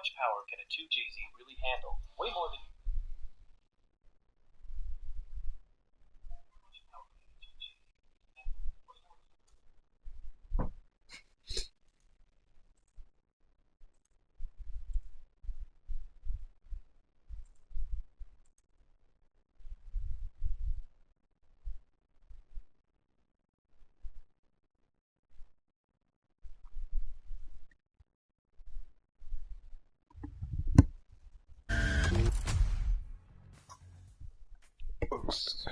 much power can a 2JZ really handle? Way more than Oops.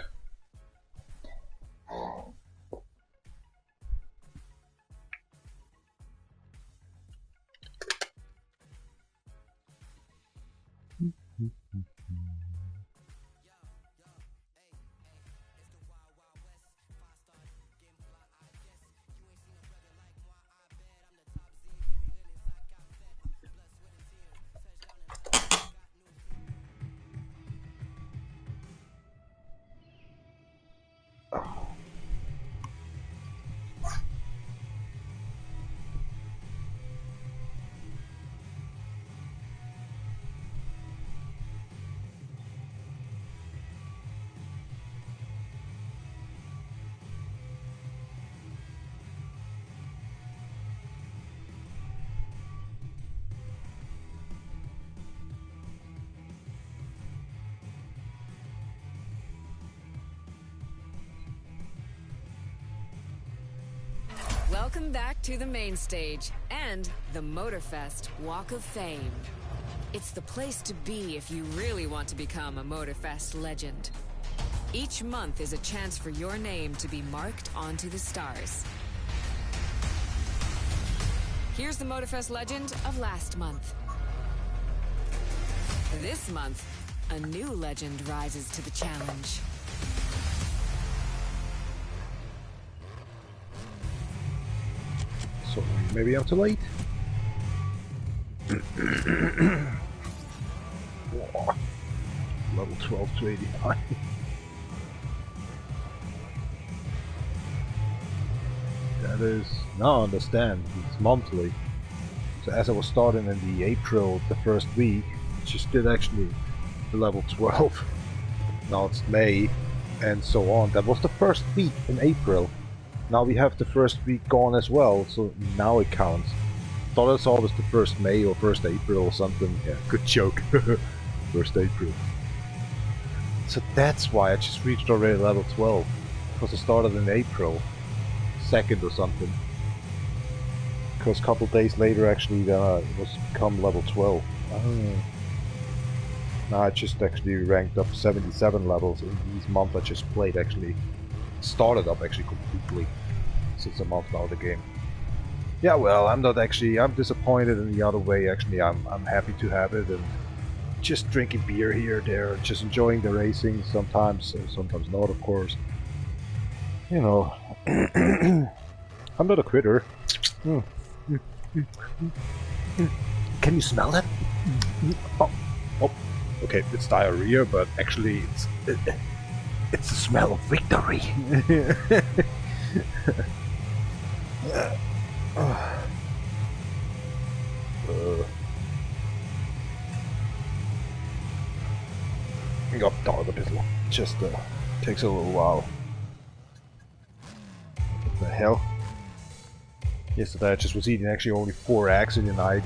Welcome back to the main stage and the Motorfest Walk of Fame. It's the place to be if you really want to become a Motorfest legend. Each month is a chance for your name to be marked onto the stars. Here's the Motorfest legend of last month. This month, a new legend rises to the challenge. So maybe I'm too late. Whoa. Level 12 to 89. That is... Now I understand. It's monthly. So as I was starting in the April, the first week, just did actually the level 12. Now it's May, and so on. That was the first week in April. Now we have the first week gone as well, so now it counts. Thought it's always the 1st May or 1st April or something. Yeah, good joke. 1st April. So that's why I just reached already level 12. Because I started in April 2nd or something. Because a couple days later actually it was become level 12. Now I just actually ranked up 77 levels in this month I just played actually. Started up actually completely since a month now of the game. Yeah, well, I'm disappointed in the other way actually. I'm happy to have it and just drinking beer here there, just enjoying the racing sometimes not, of course. You know, I'm not a quitter. Can you smell that? Oh, okay, it's diarrhea, but actually it's the smell of victory. Got dog a bit. Just takes a little while. What the hell? Yesterday I just was eating actually only 4 eggs in the night.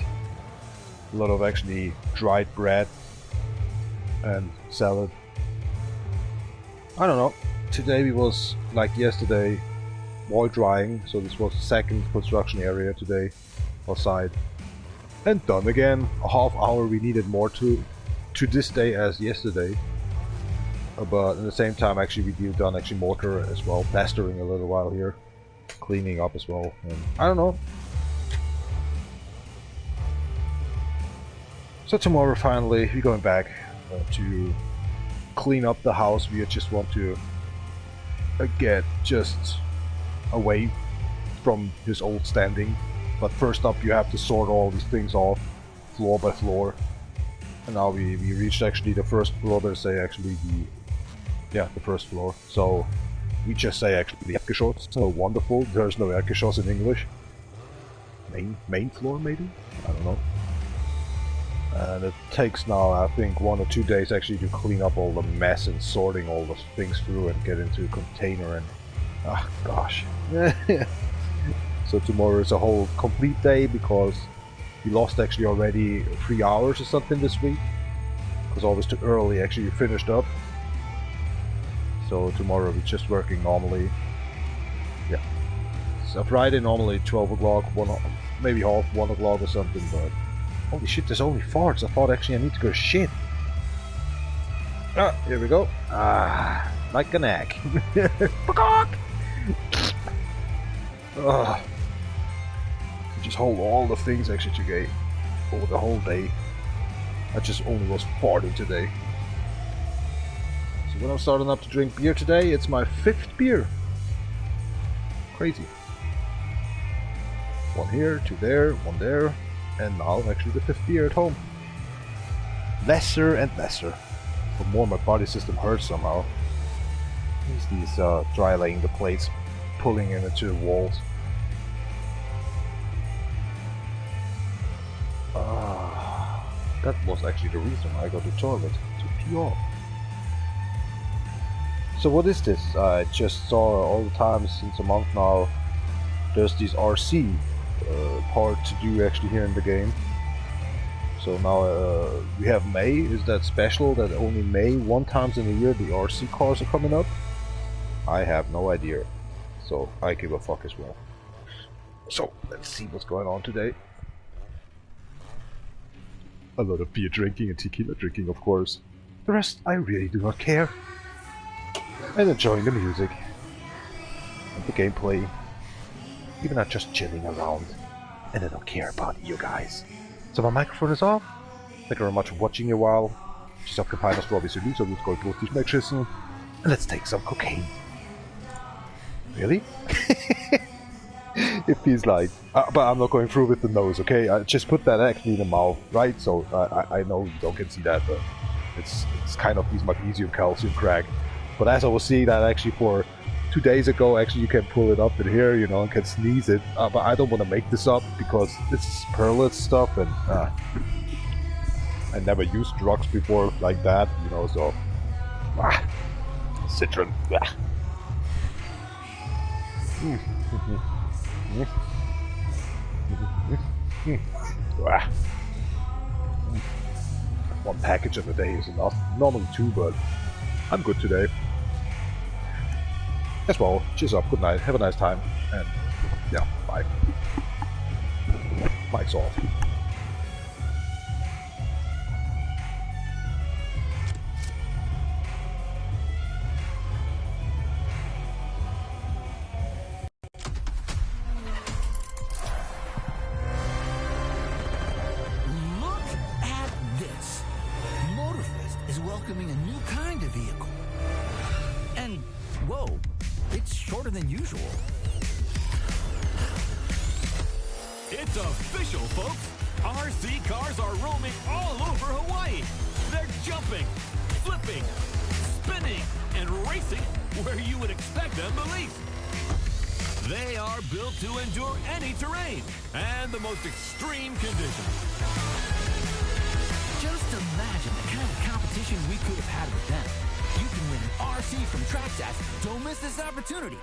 A lot of actually dried bread and salad. I don't know. Today was like yesterday, wall drying, so this was the 2nd construction area today outside. And done again. A half hour we needed more to this day as yesterday. But at the same time actually we've done actually mortar as well, plastering a little while here. Cleaning up as well. And I don't know. So tomorrow finally we're going back to clean up the house. We just want to get just away from this old standing. But first up you have to sort all these things off floor by floor. And now we reached actually the first floor, but say actually the first floor. So we just say actually the Erdgeschoss. So wonderful. There's no Erdgeschoss in English. Main floor maybe? I don't know. And it takes now, I think, 1 or 2 days actually to clean up all the mess and sorting all the things through and get into a container and... ah, gosh. So tomorrow is a whole complete day because we lost actually already 3 hours or something this week. Because always too early actually finished up. So tomorrow we're just working normally. Yeah. So Friday normally 12 o'clock, maybe half 1 o'clock or something, but... holy shit, there's only farts. I thought actually I need to go shit. Ah, here we go. Ah, like an egg. Just hold all the things actually today. Over the whole day. I just only was farting today. So when I'm starting up to drink beer today, it's my 5th beer. Crazy. 1 here, 2 there, 1 there. And now actually the 5th beer at home. Lesser and lesser. The more my body system hurts somehow. These dry laying the plates, pulling into the walls. That was actually the reason I got to the toilet, to pee off. So what is this? I just saw all the time since a month now. There's these RC part to do actually here in the game. So now we have May. Is that special that only May 1 time in a year the RC cars are coming up? I have no idea. So I give a fuck as well. So let's see what's going on today. A lot of beer drinking and tequila drinking, of course. The rest I really do not care. And enjoying the music and the gameplay. Even not just chilling around. And I don't care about you guys. So my microphone is off. Thank you very much for watching a while. Just occupied us Robbie Sulu, so let's go to the Schmeckschüssen. And let's take some cocaine. Really? It feels like... but I'm not going through with the nose, okay? I just put that actually in the mouth, right? So I know you don't can see that, but it's kind of these magnesium calcium crack. But as I was seeing that actually for 2 days ago, actually you can pull it up in here, you know, and can sneeze it. But I don't want to make this up because it's perlet stuff, and I never used drugs before like that, you know. So citron. One package of a day is enough. Normally 2, but I'm good today. As well, cheers up, good night, have a nice time, and yeah, bye. Mic's off. Look at this. Motorfest is welcoming a new kind of vehicle. And, whoa, it's shorter than usual. It's official, folks! RC cars are roaming all over Hawaii. They're jumping, flipping, spinning, and racing where you would expect them to least. They are built to endure any terrain and the most extreme conditions. Just imagine the kind of competition we could have had with them. You can win an RC from Trackstats. Don't miss this opportunity.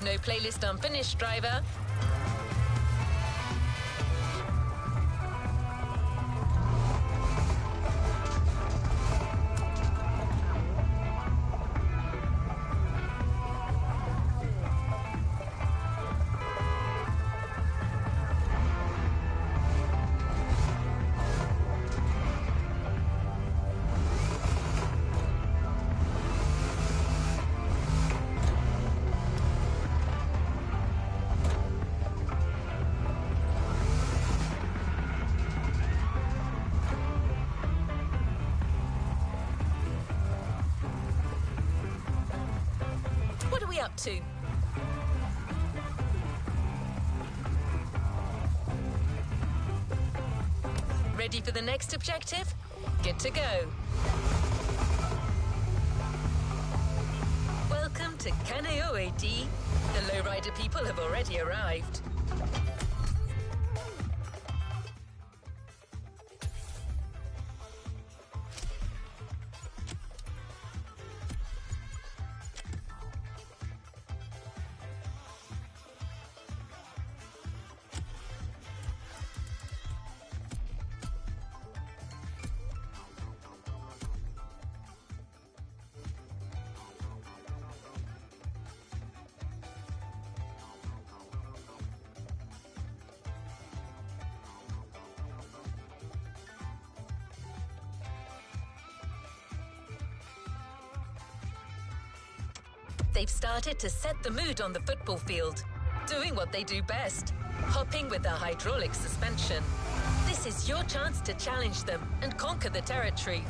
No playlist unfinished, driver. What are we up to? Ready for the next objective? Good to go. Welcome to Kaneohe D. The lowrider people have already arrived. They've started to set the mood on the football field, doing what they do best, hopping with a hydraulic suspension. This is your chance to challenge them and conquer the territory.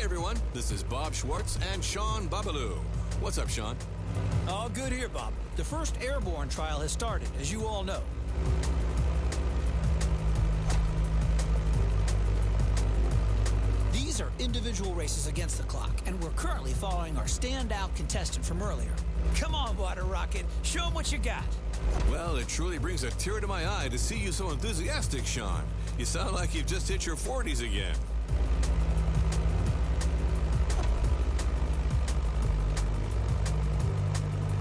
everyone, this is Bob Schwartz and Sean Babaloo. What's up, Sean? All good here, Bob. The first airborne trial has started, as you all know. These are individual races against the clock, and we're currently following our standout contestant from earlier. Come on, Water Rocket, show them what you got. Well, it truly brings a tear to my eye to see you so enthusiastic, Sean. You sound like you've just hit your 40s again.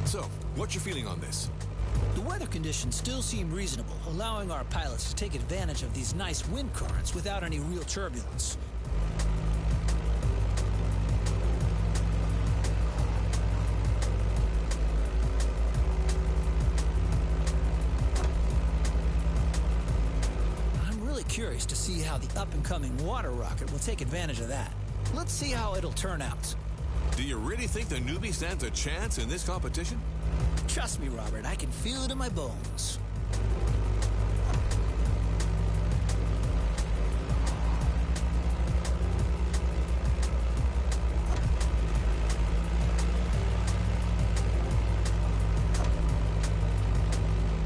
So, what's your feeling on this? The weather conditions still seem reasonable, allowing our pilots to take advantage of these nice wind currents without any real turbulence. I'm really curious to see how the up-and-coming water rocket will take advantage of that. Let's see how it'll turn out. Do you really think the newbie stands a chance in this competition? Trust me, Robert, I can feel it in my bones.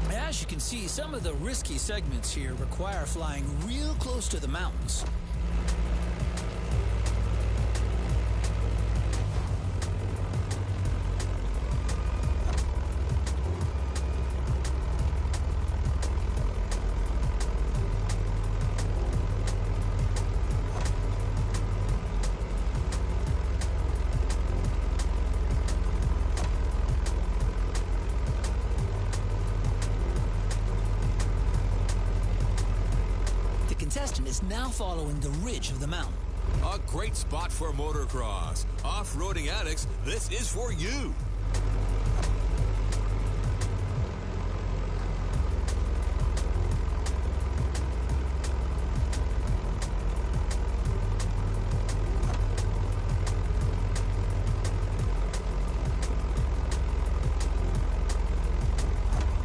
As you can see, some of the risky segments here require flying real close to the mountains. Is now following the ridge of the mountain. A great spot for motocross. Off-roading addicts, this is for you.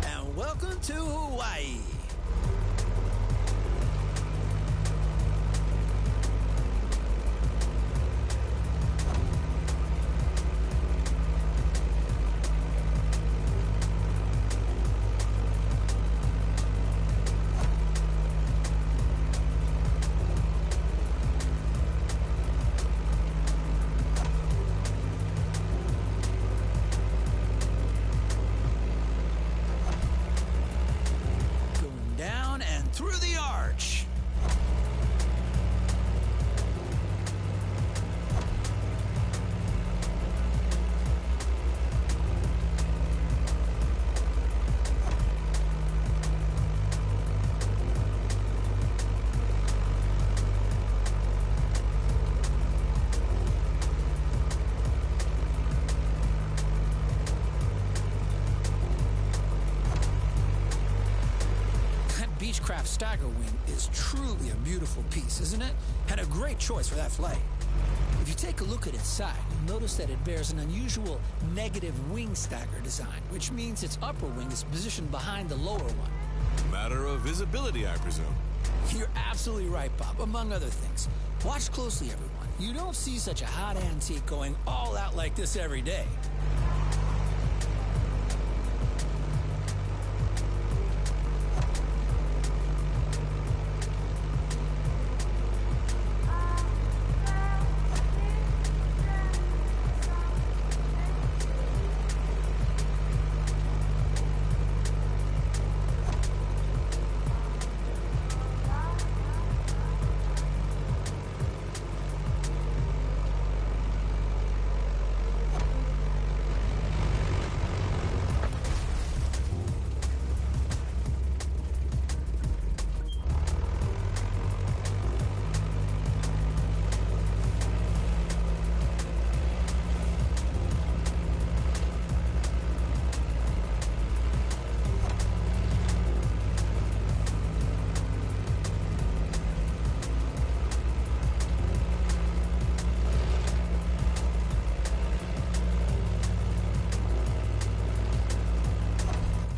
And welcome to Hawaii. Beechcraft Stagger Wing is truly a beautiful piece, isn't it? And a great choice for that flight. If you take a look at its side, you'll notice that it bears an unusual negative wing stagger design, which means its upper wing is positioned behind the lower one. Matter of visibility, I presume. You're absolutely right, Bob, among other things. Watch closely, everyone. You don't see such a hot antique going all out like this every day.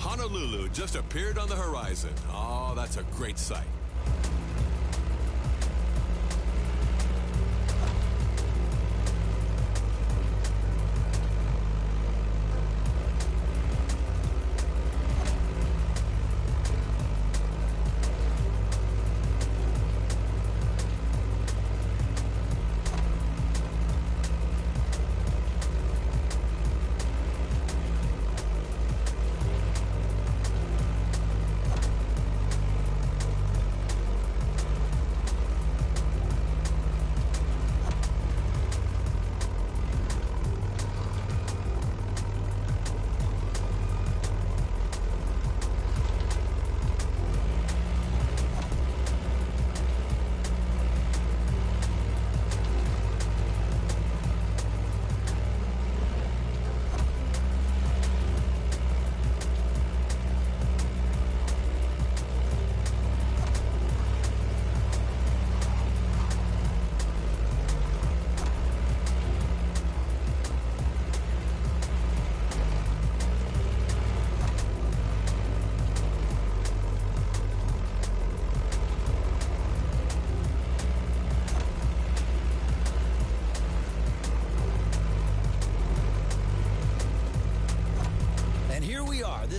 Honolulu just appeared on the horizon. Oh, that's a great sight.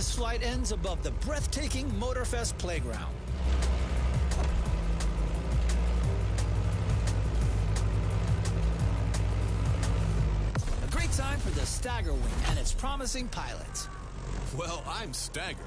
this flight ends above the breathtaking Motorfest playground. A great time for the Staggerwing and its promising pilots. Well, I'm staggered.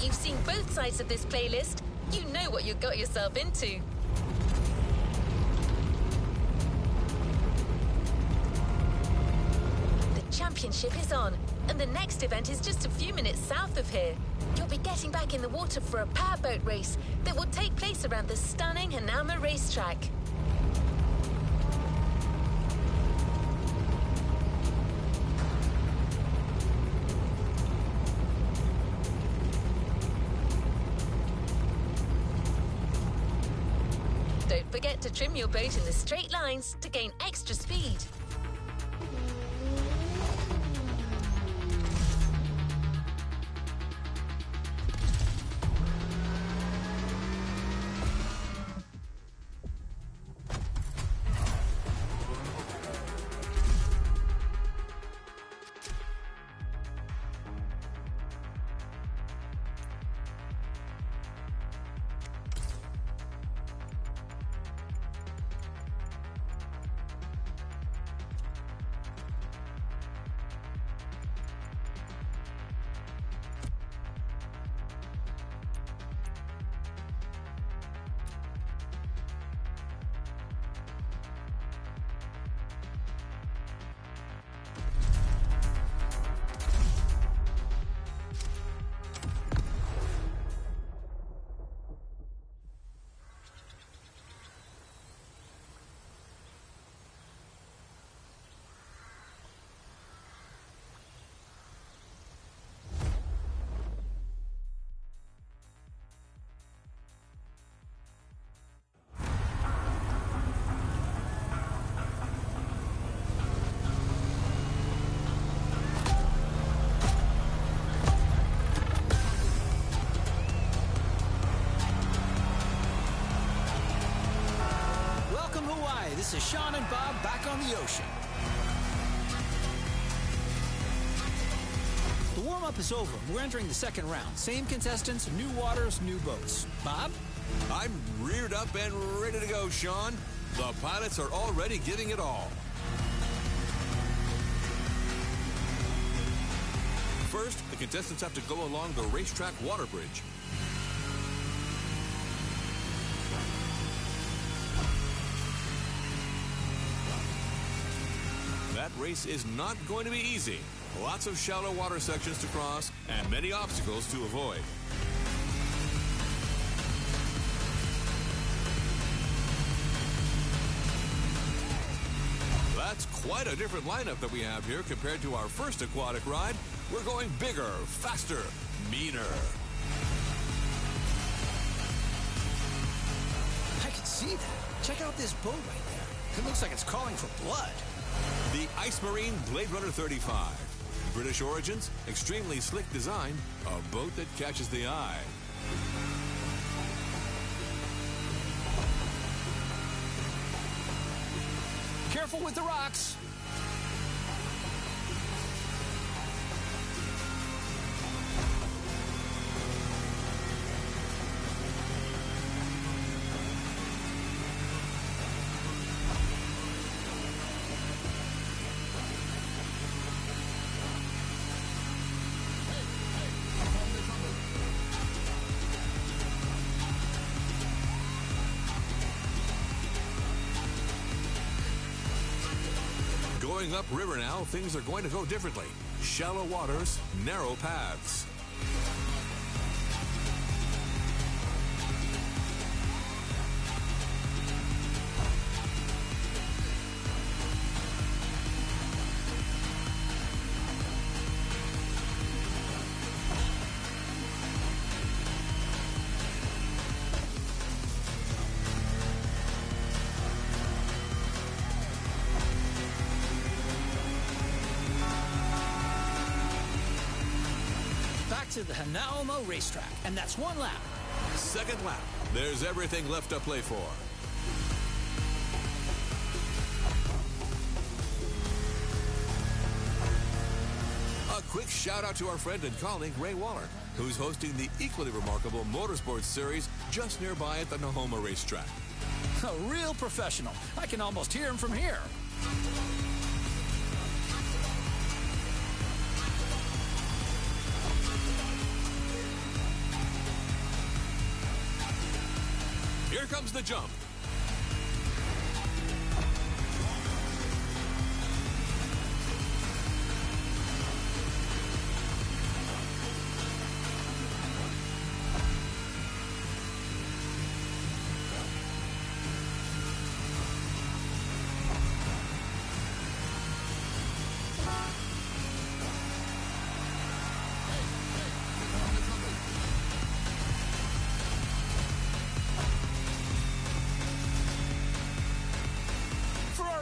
you've seen both sides of this playlist, you know what you got yourself into. The championship is on, and the next event is just a few minutes south of here. You'll be getting back in the water for a powerboat race that will take place around the stunning Hanauma racetrack. Don't forget to trim your boat in the straight lines to gain extra speed. This is Sean and Bob back on the ocean. The warm-up is over. We're entering the second round. Same contestants, new waters, new boats. Bob? I'm reared up and ready to go, Sean. The pilots are already giving it all. First, the contestants have to go along the racetrack water bridge. That race is not going to be easy. Lots of shallow water sections to cross and many obstacles to avoid. That's quite a different lineup that we have here compared to our first aquatic ride. We're going bigger, faster, meaner. I can see that. Check out this boat right there. It looks like it's calling for blood. The Ice Marine Blade Runner 35. British origins, extremely slick design, a boat that catches the eye. Careful with the rocks. Going upriver now, things are going to go differently. Shallow waters, narrow paths. To the Hanauma racetrack, and that's one lap. Second lap. There's everything left to play for. A quick shout out to our friend and colleague Ray Waller, who's hosting the equally remarkable Motorsports Series just nearby at the Hanauma racetrack. A real professional. I can almost hear him from here. Here comes the jump.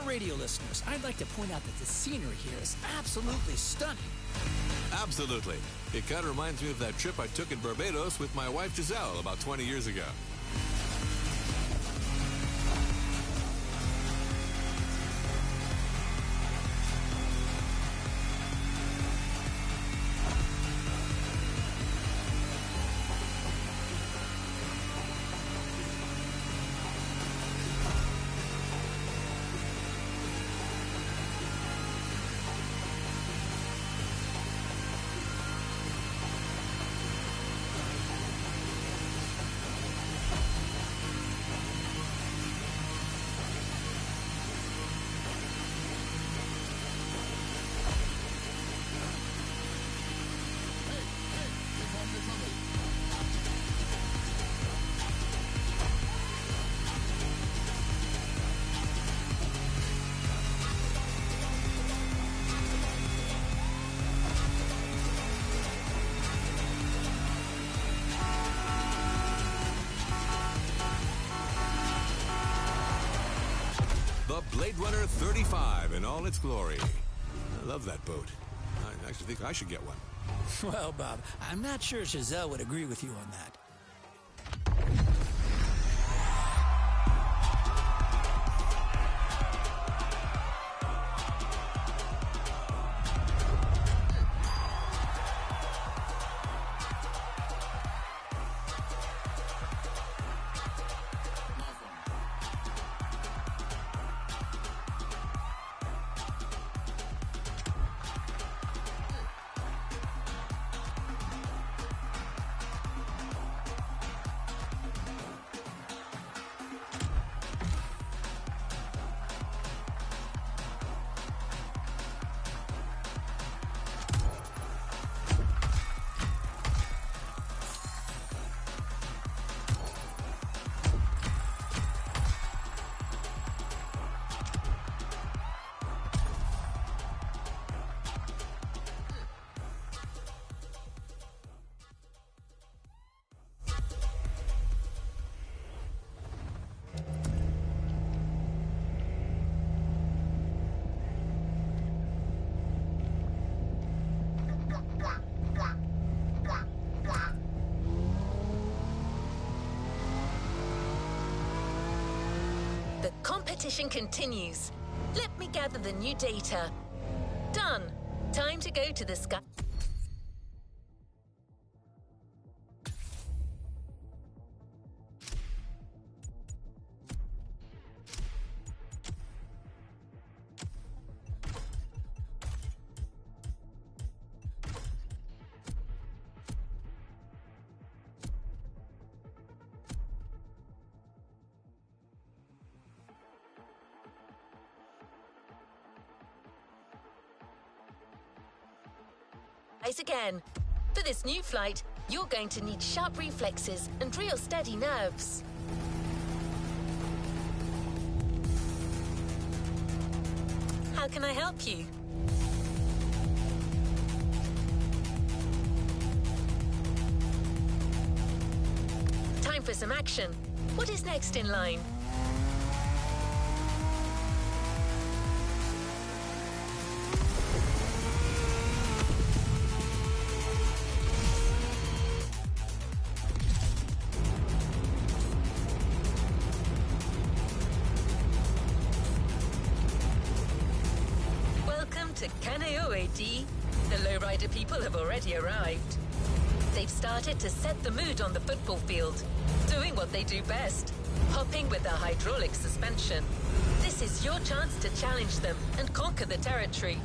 Radio listeners, I'd like to point out that the scenery here is absolutely stunning. Absolutely. It kind of reminds me of that trip I took in Barbados with my wife Giselle about 20 years ago. Blade Runner 35 in all its glory. I love that boat. I actually think I should get one. Well, Bob, I'm not sure Giselle would agree with you on that. The competition continues. Let me gather the new data. Done. Time to go to the sky. Again. For this new flight, you're going to need sharp reflexes and real steady nerves. How can I help you? Time for some action. What is next in line? The lowrider people have already arrived. They've started to set the mood on the football field, doing what they do best, hopping with their hydraulic suspension. This is your chance to challenge them and conquer the territory.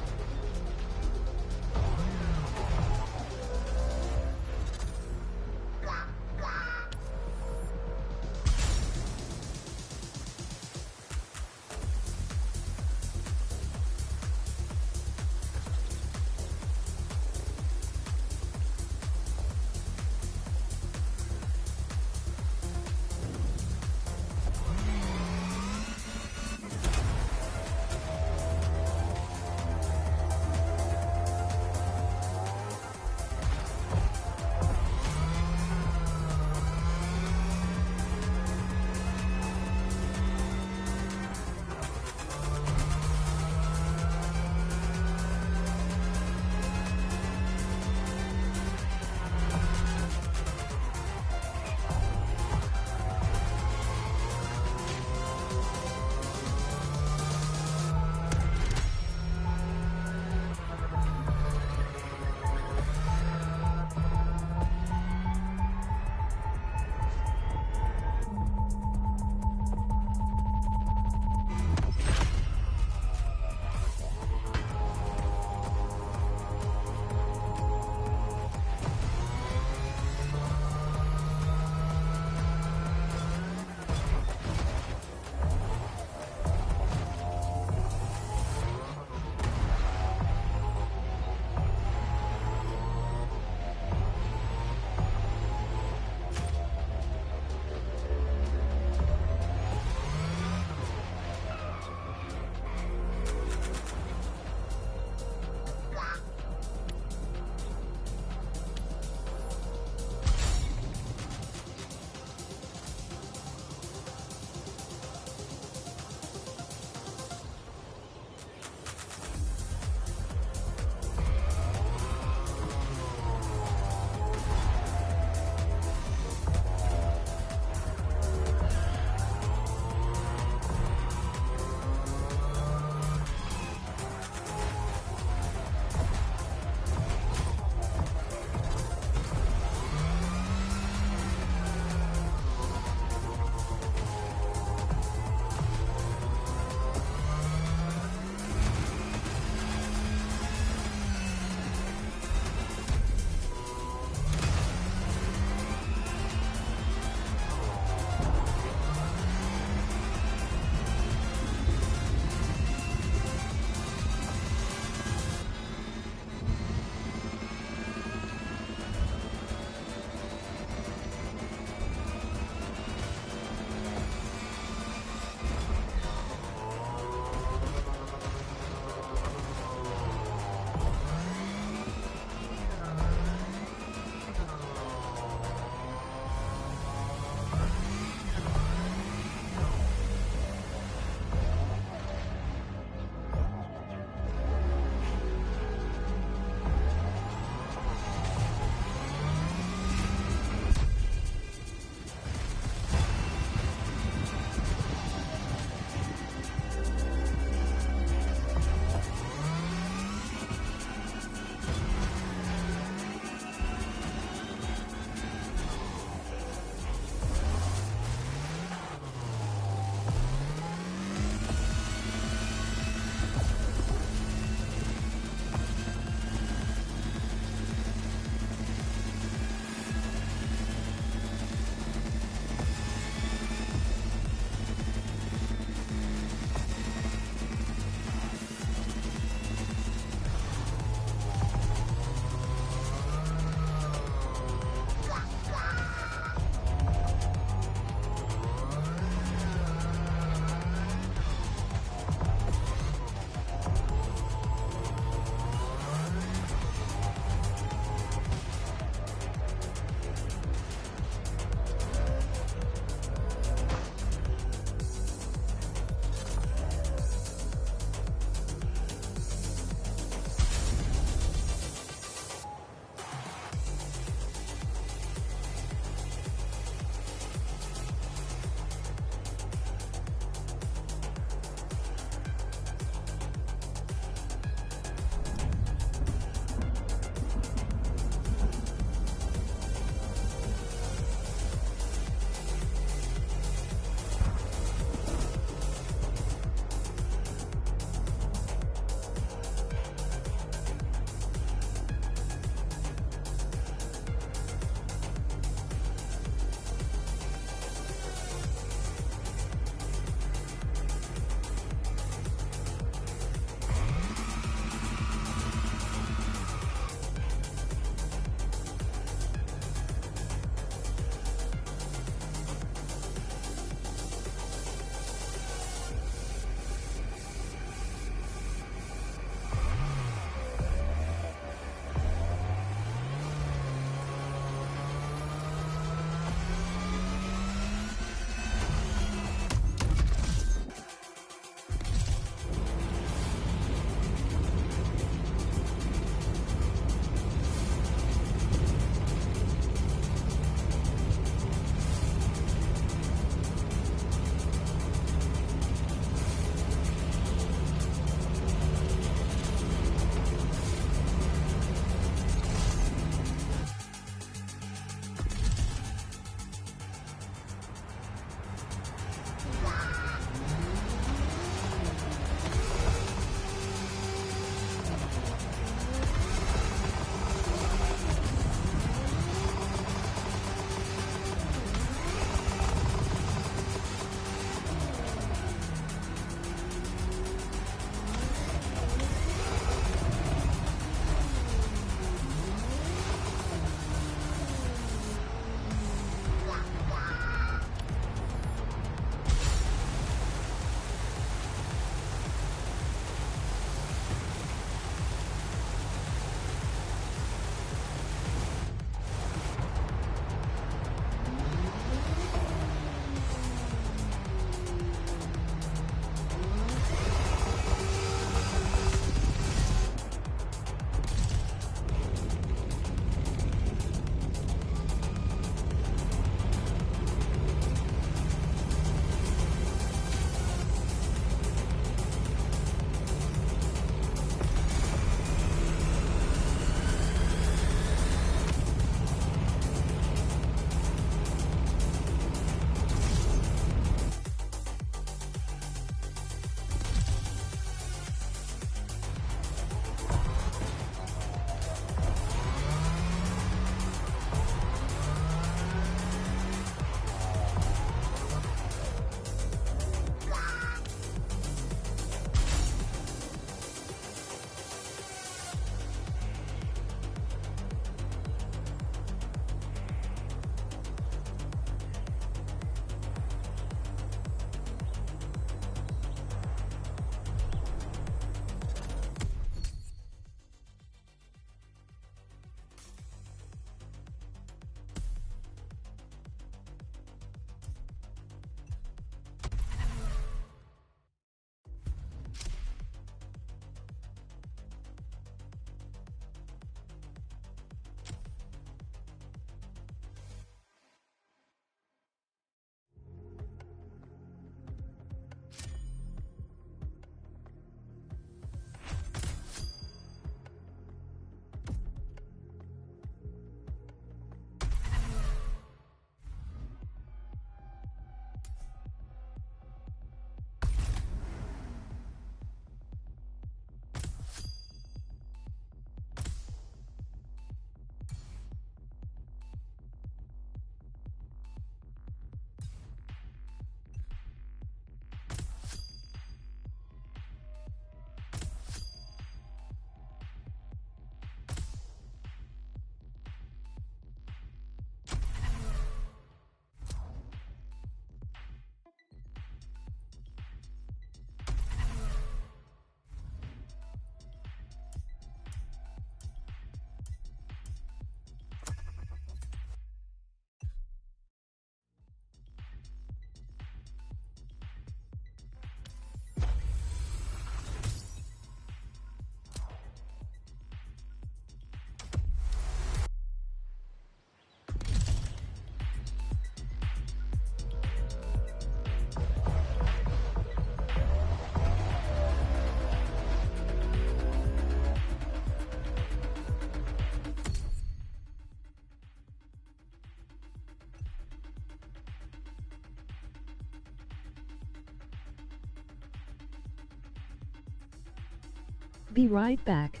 Be right back.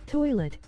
Toilet.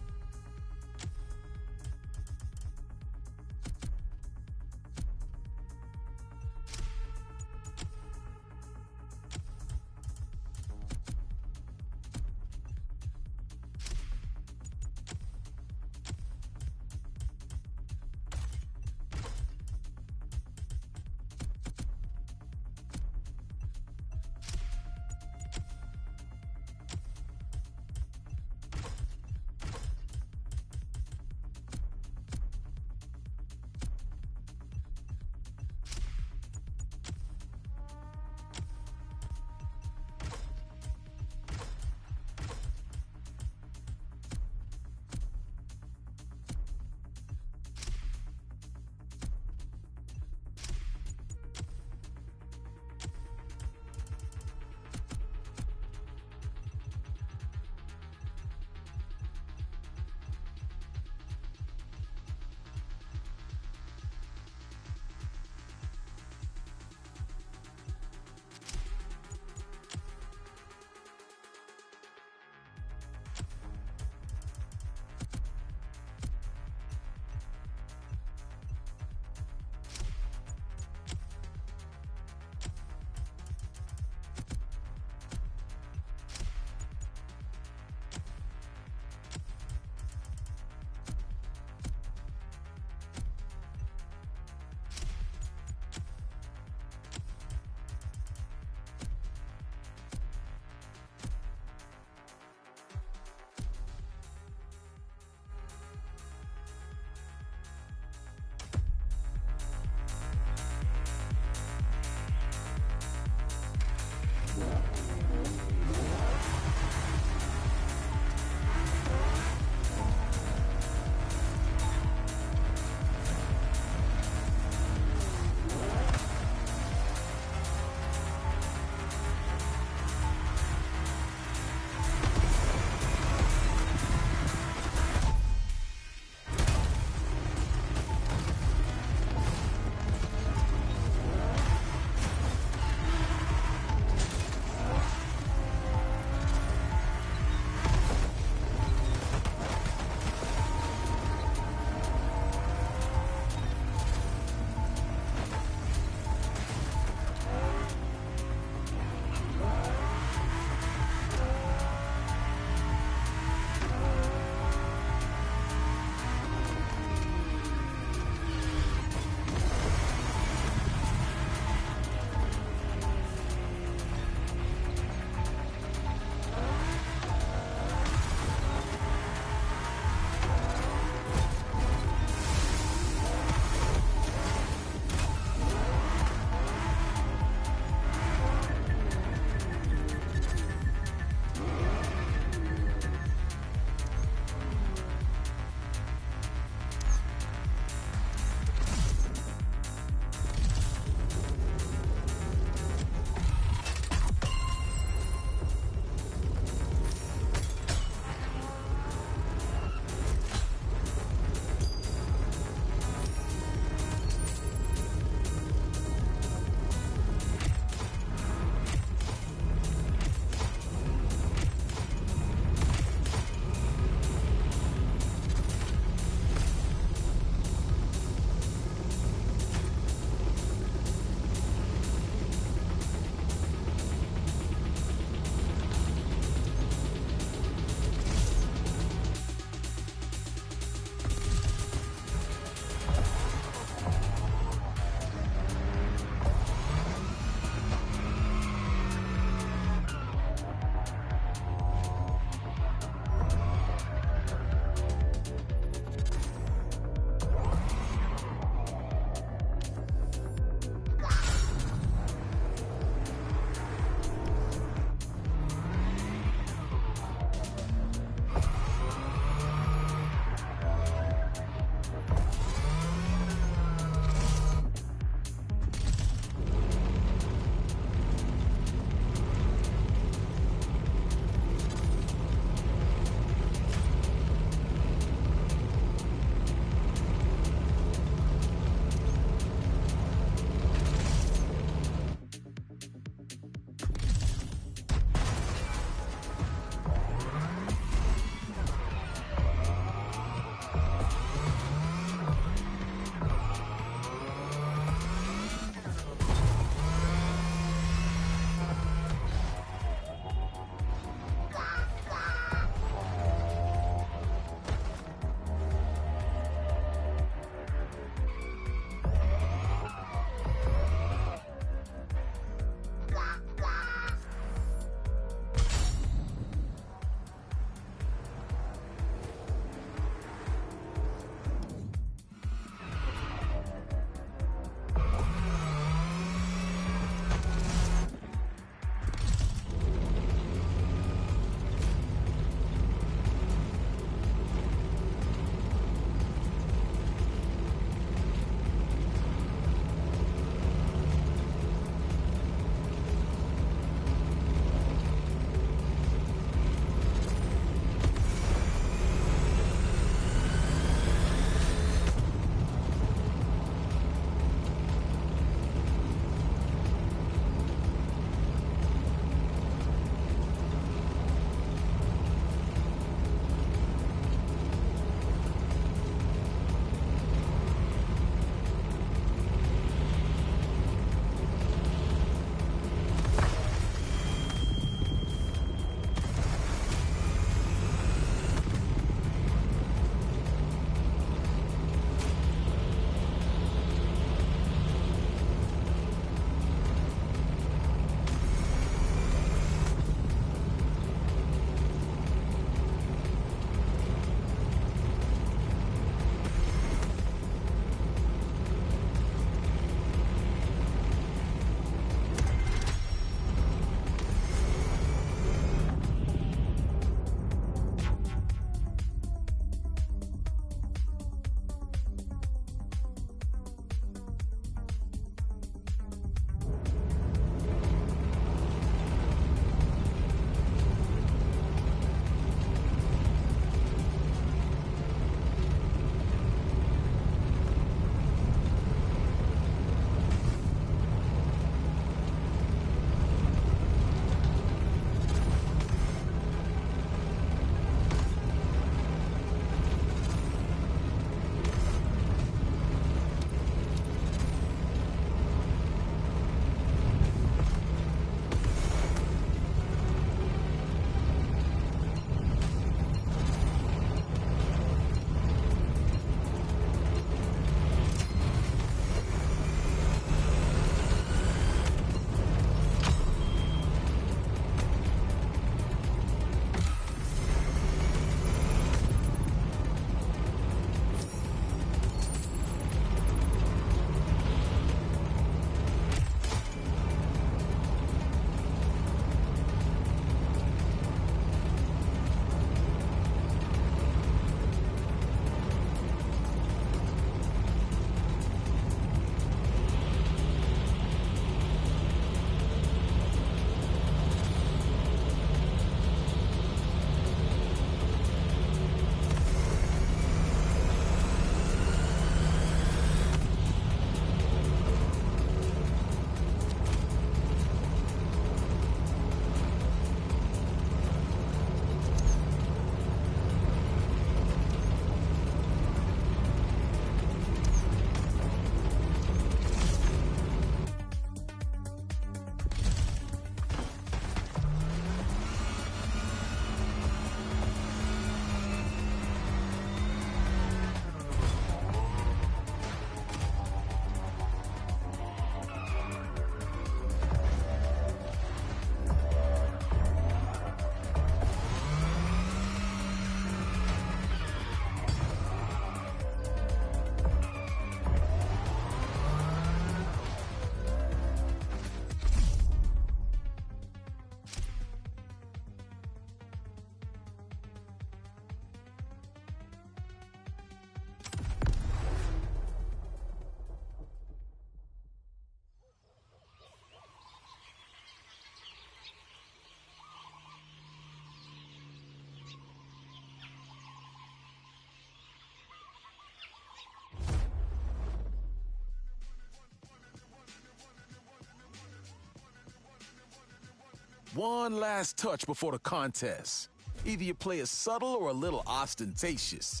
One last touch before the contest. Either you play it subtle or a little ostentatious.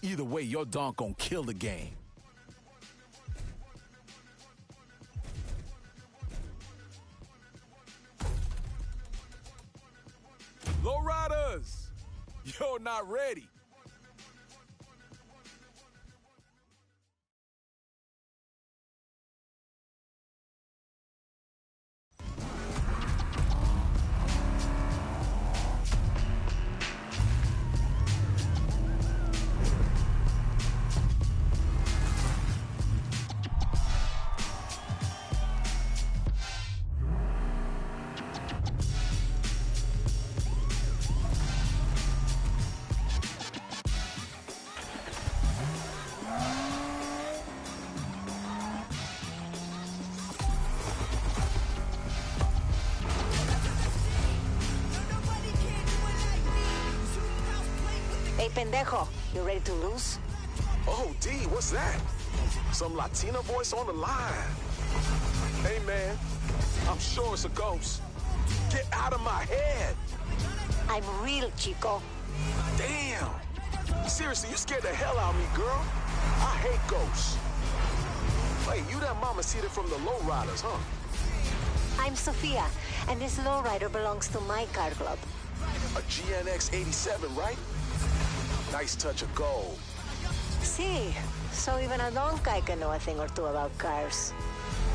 Either way, your donk gon' kill the game. Lowriders, you're not ready. Hey, pendejo, you ready to lose? Oh, D, what's that? Some Latina voice on the line. Hey, man, I'm sure it's a ghost. Get out of my head. I'm real, chico. Damn. Seriously, you scared the hell out of me, girl. I hate ghosts. Wait, you that mamacita from the Lowriders, huh? I'm Sophia, and this lowrider belongs to my car club. A GNX 87, right? Nice touch of gold. See, so even a donkey can know a thing or two about cars.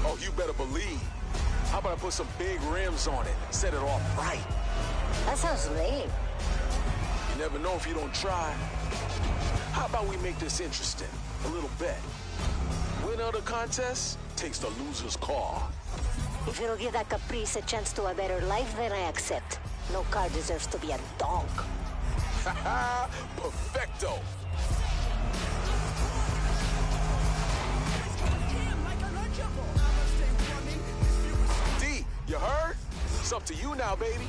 Oh, you better believe. How about I put some big rims on it, set it off right? That sounds lame. You never know if you don't try. How about we make this interesting? A little bet. Winner of the contest takes the loser's car. If it'll give that Caprice a chance to a better life, then I accept. No car deserves to be a donk. Perfecto. D, you heard? It's up to you now, baby.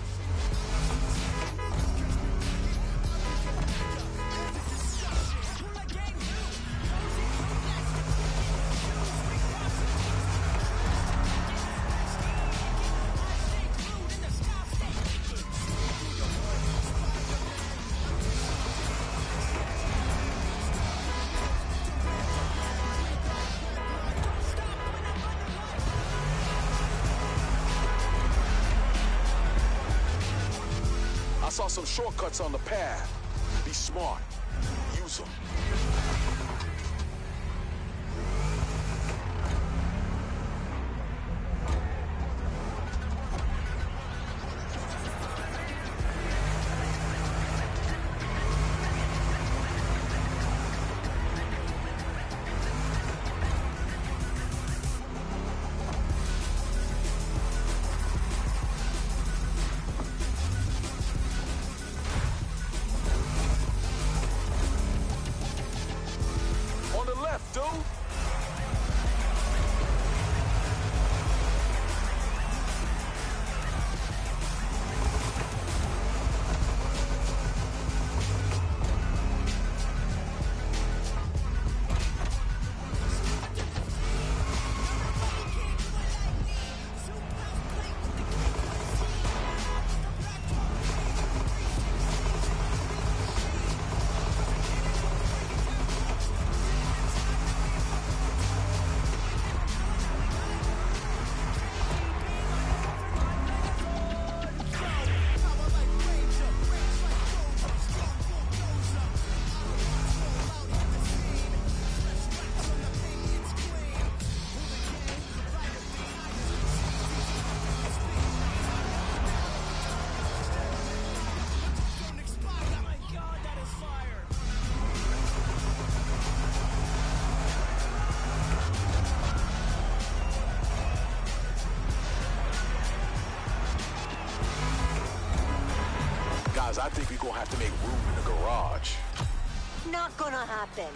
I saw some shortcuts on the path. Be smart. Use them. On the left, dude. Guys, I think we're gonna have to make room in the garage. Not gonna happen.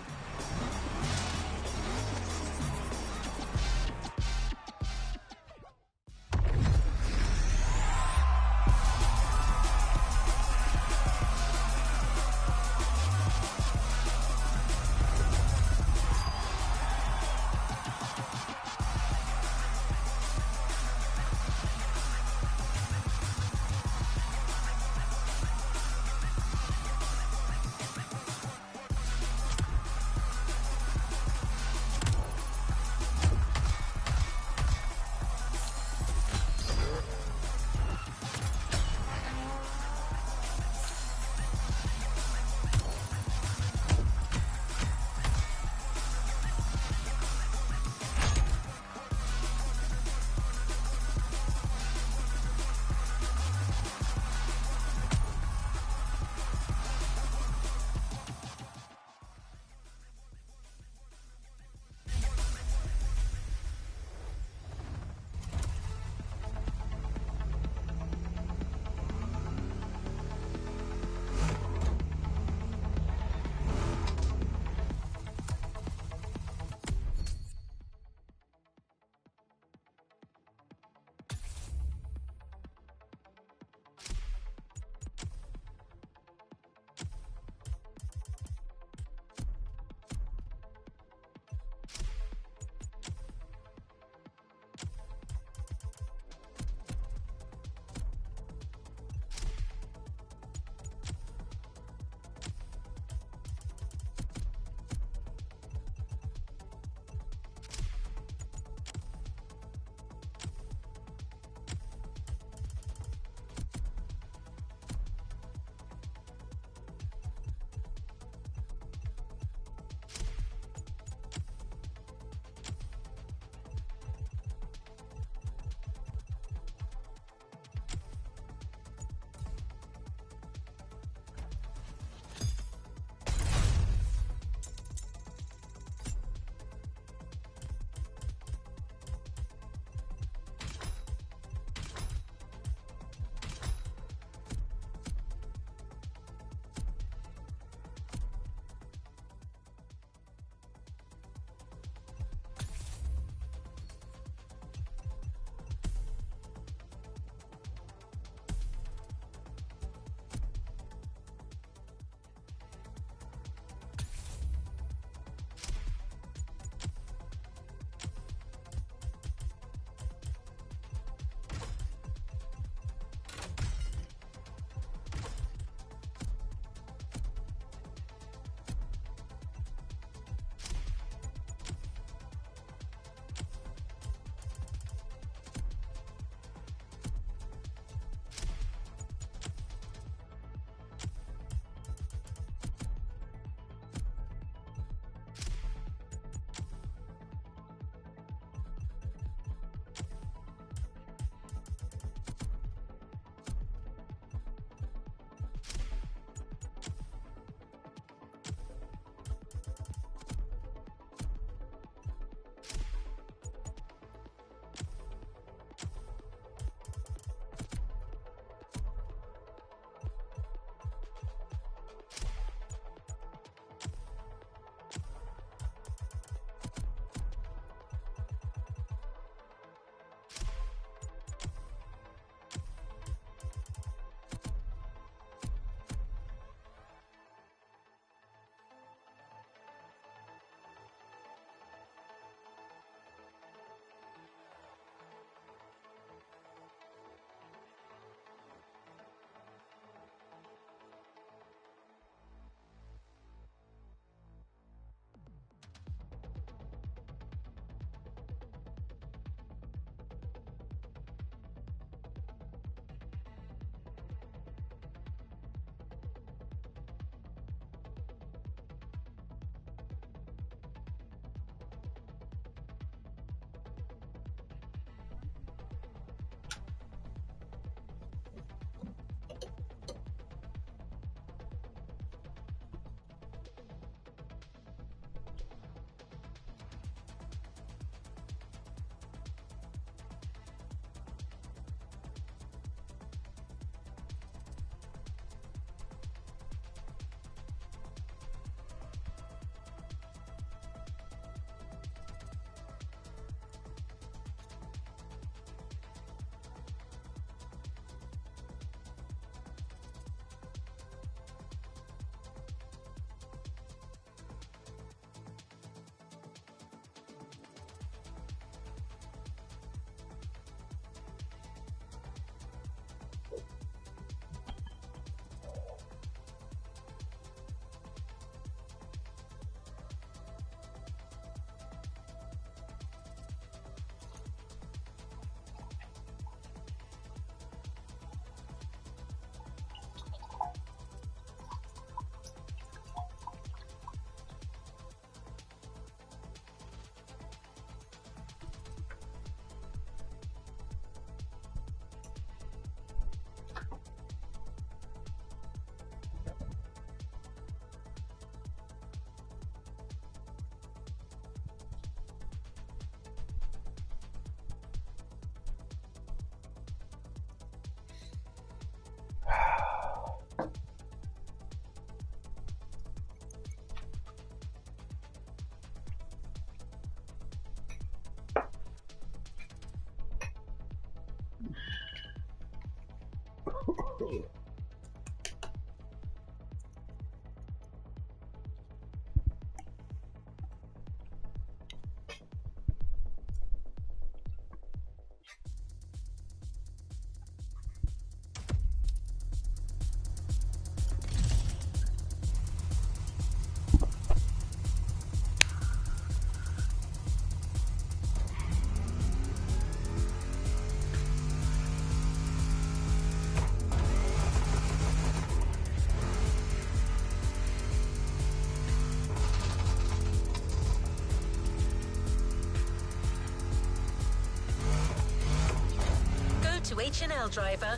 To H&L Driver.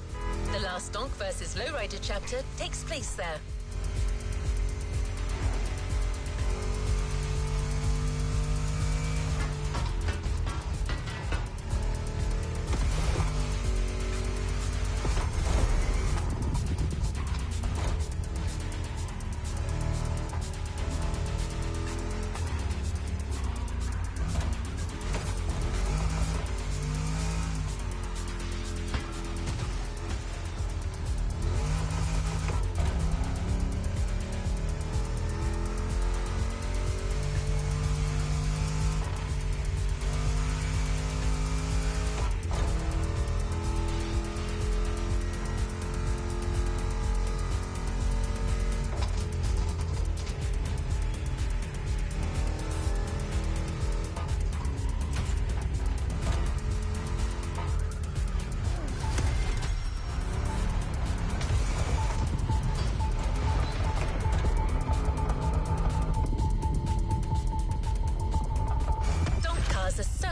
The last Donk vs. Lowrider chapter takes place there.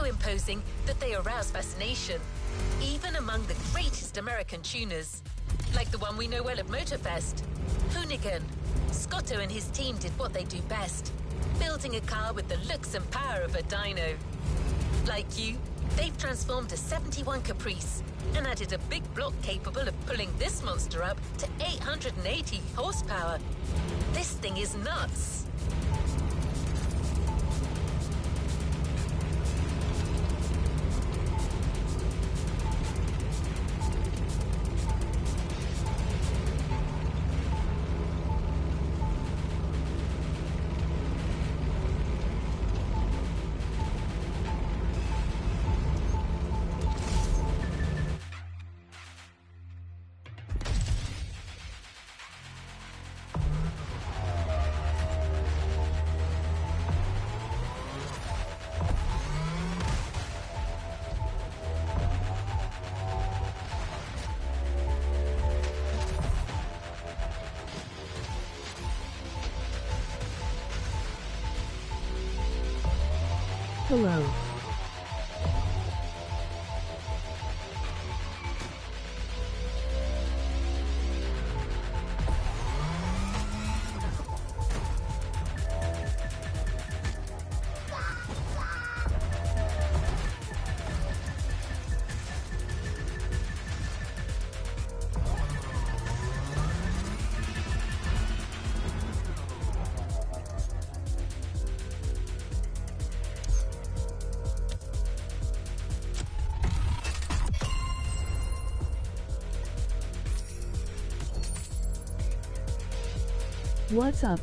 Imposing that they arouse fascination, even among the greatest American tuners, like the one we know well at Motorfest, Hoonigan. Scotto and his team did what they do best, building a car with the looks and power of a dyno. Like you, they've transformed a 71 Caprice and added a big block capable of pulling this monster up to 880 horsepower. This thing is nuts. Hello. What's up?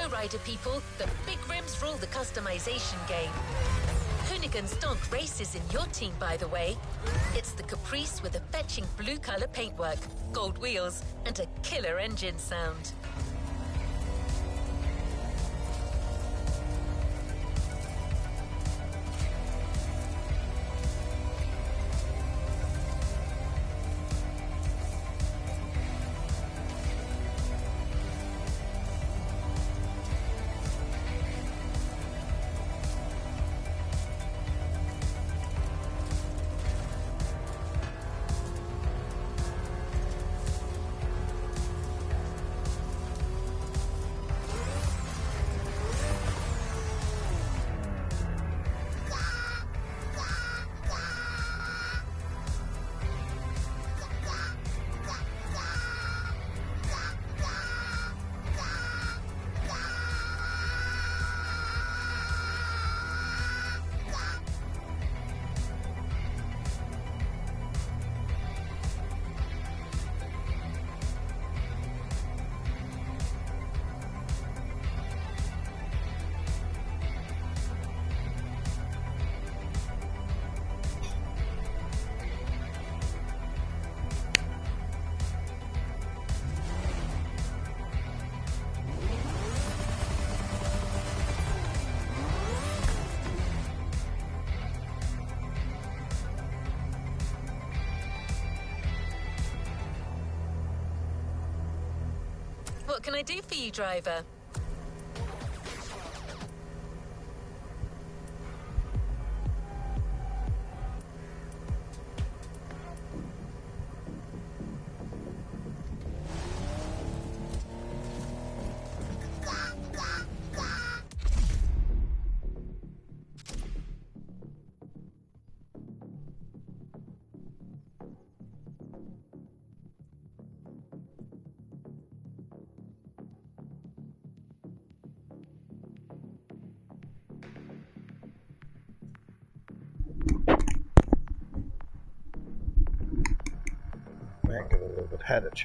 Lowrider people, the big rims rule the customization game. Hoonigan's Donk races in your team, by the way. It's the Caprice with a fetching blue color paintwork, gold wheels, and a killer engine sound. What can I do for you, driver? Man, get a little bit headed.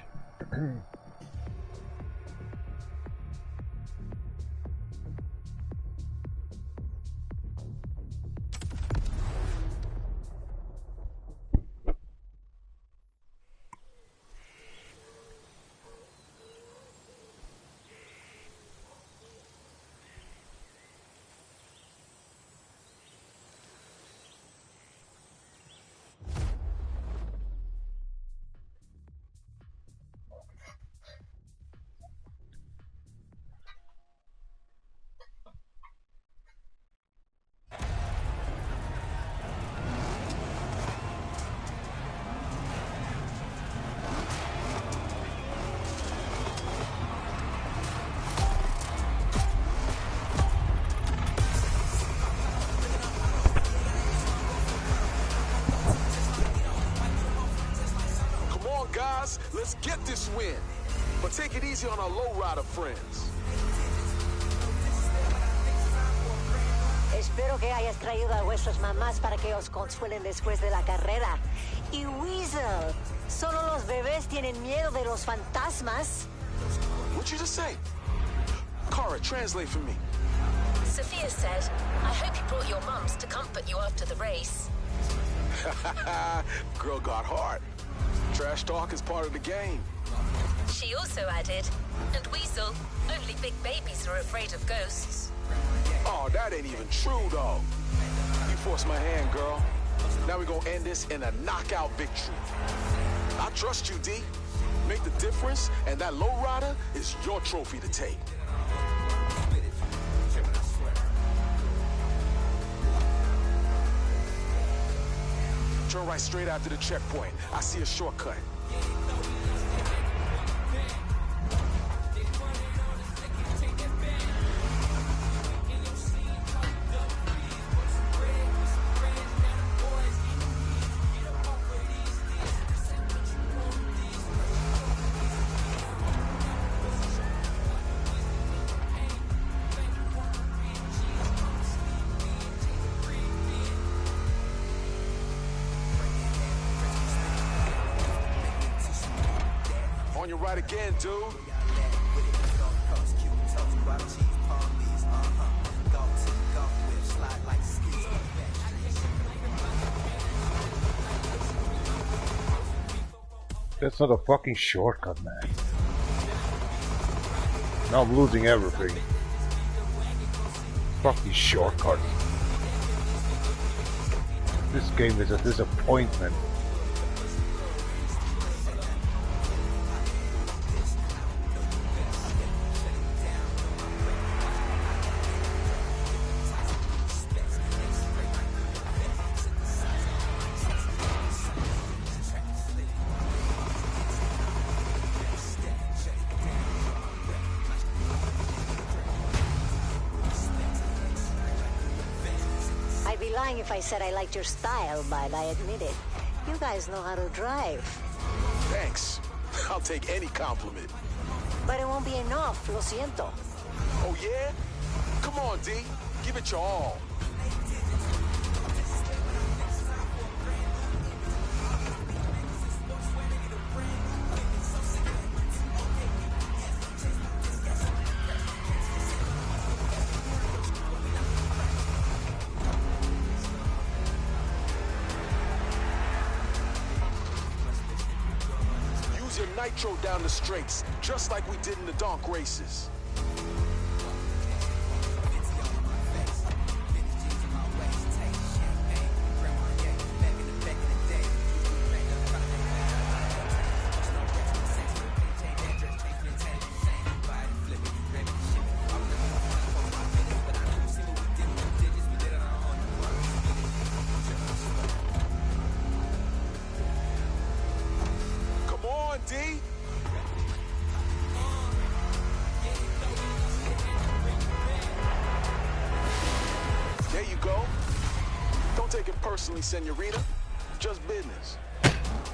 Let's get this win. But take it easy on our lowrider friends. Espero que hayas traído a vuestras mamás para que os consuelen después de la carrera. Y Weasel, ¿solo los bebés tienen miedo de los fantasmas? What'd you just say? Kara, translate for me. Sophia said, I hope you brought your mums to comfort you after the race. Girl got heart. Trash talk is part of the game. She also added, and Weasel, only big babies are afraid of ghosts. Oh, that ain't even true, though. You forced my hand, girl. Now we're gonna end this in a knockout victory. I trust you, D. Make the difference, and that lowrider is your trophy to take. Turn right straight after the checkpoint. I see a shortcut. On your right again, dude. That's not a fucking shortcut, man. Now I'm losing everything. Fuck these shortcuts. This game is a disappointment. I'd be lying if I said I liked your style, but I admit it. You guys know how to drive. Thanks. I'll take any compliment. But it won't be enough, lo siento. Oh, yeah? Come on, D. Give it your all. Use your nitro down the straights, just like we did in the donk races. Come on, D. There you go. Don't take it personally, senorita. Just business.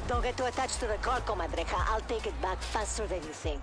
Don't get too attached to the car, comadreja. I'll take it back faster than you think.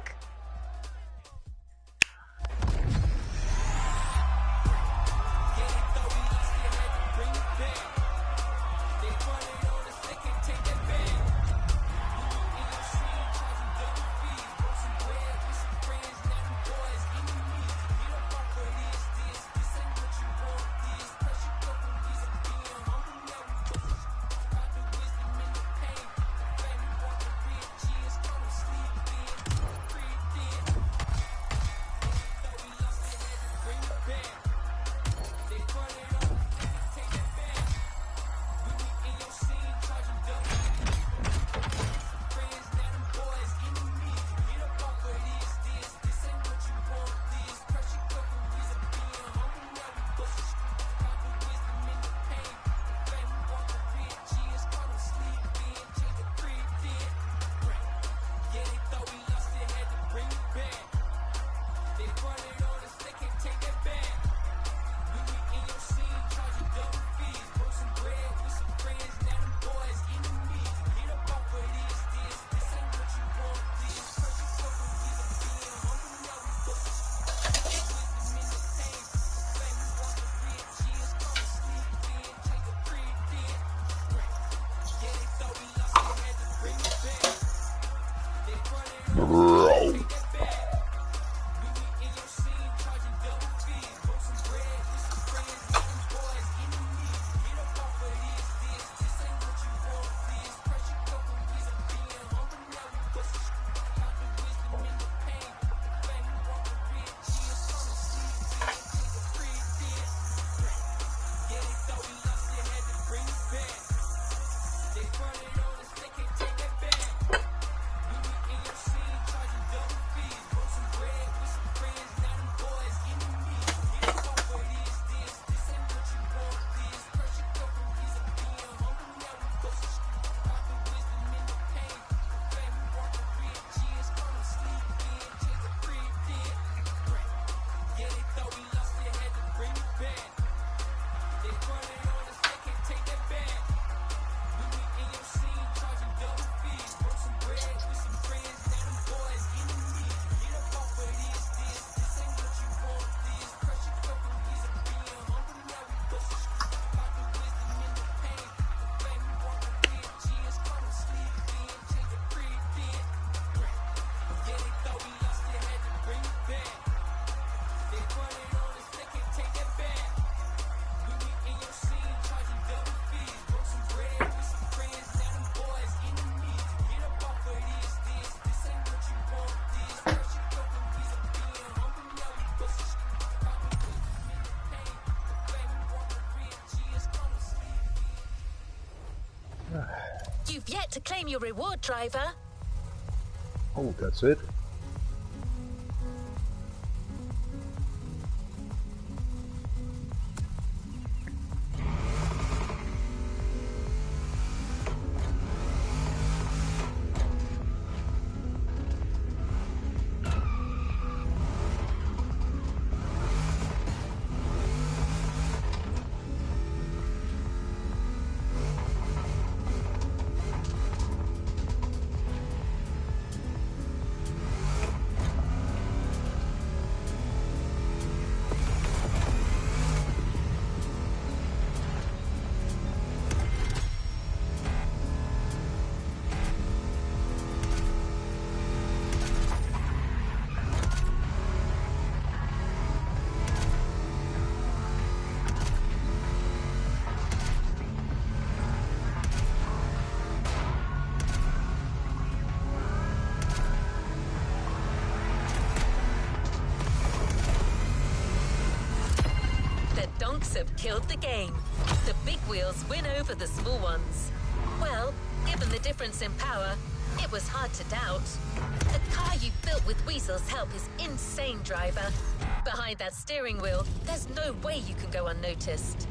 You've yet to claim your reward, driver. Oh, that's it? Have killed the game. The big wheels win over the small ones. Well, given the difference in power, it was hard to doubt. The car you built with Weasel's help is insane, driver. Behind that steering wheel, there's no way you can go unnoticed.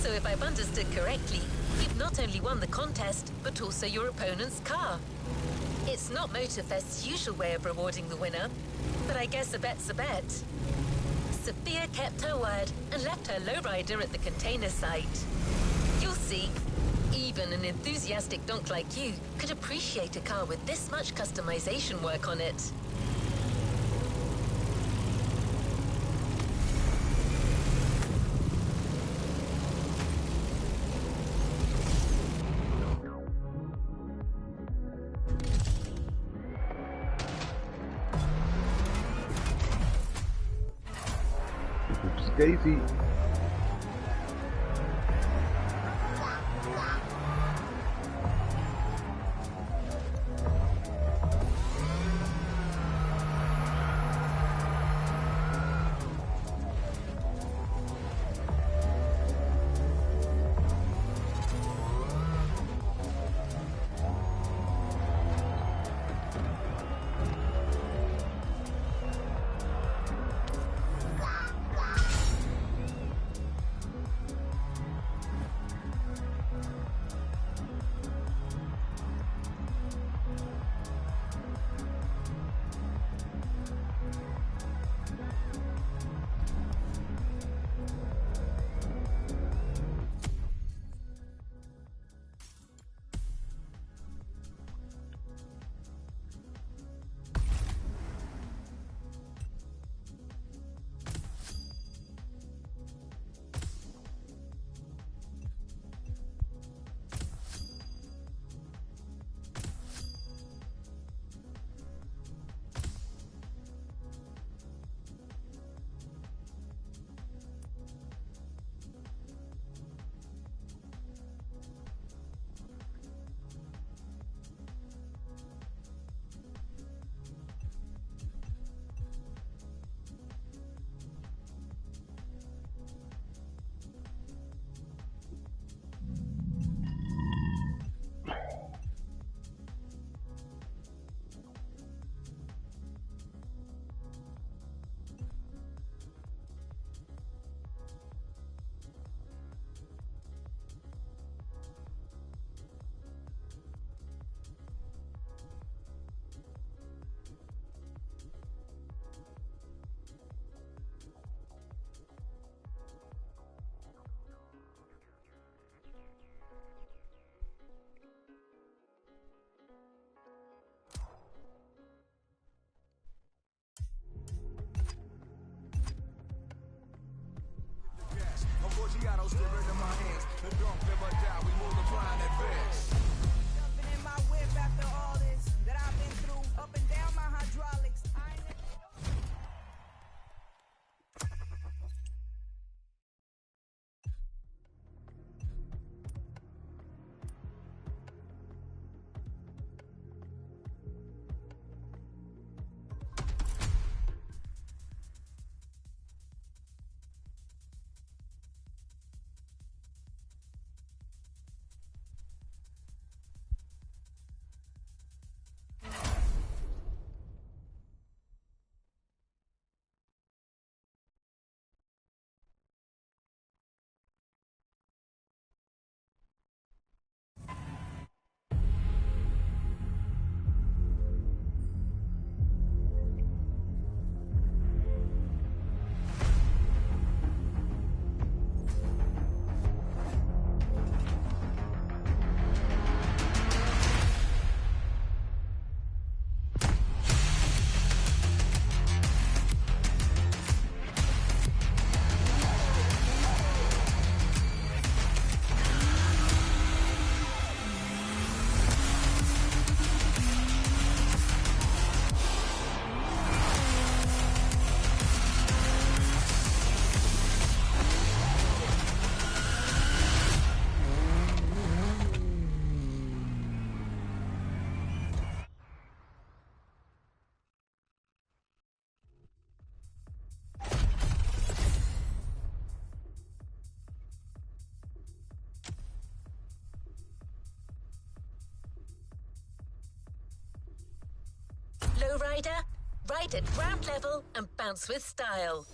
If I've understood correctly, you've not only won the contest, but also your opponent's car. It's not Motorfest's usual way of rewarding the winner, but I guess a bet's a bet. Sophia kept her word and left her lowrider at the container site. You'll see, even an enthusiastic donk like you could appreciate a car with this much customization work on it. Daisy. rider, ride at ground level, and bounce with style.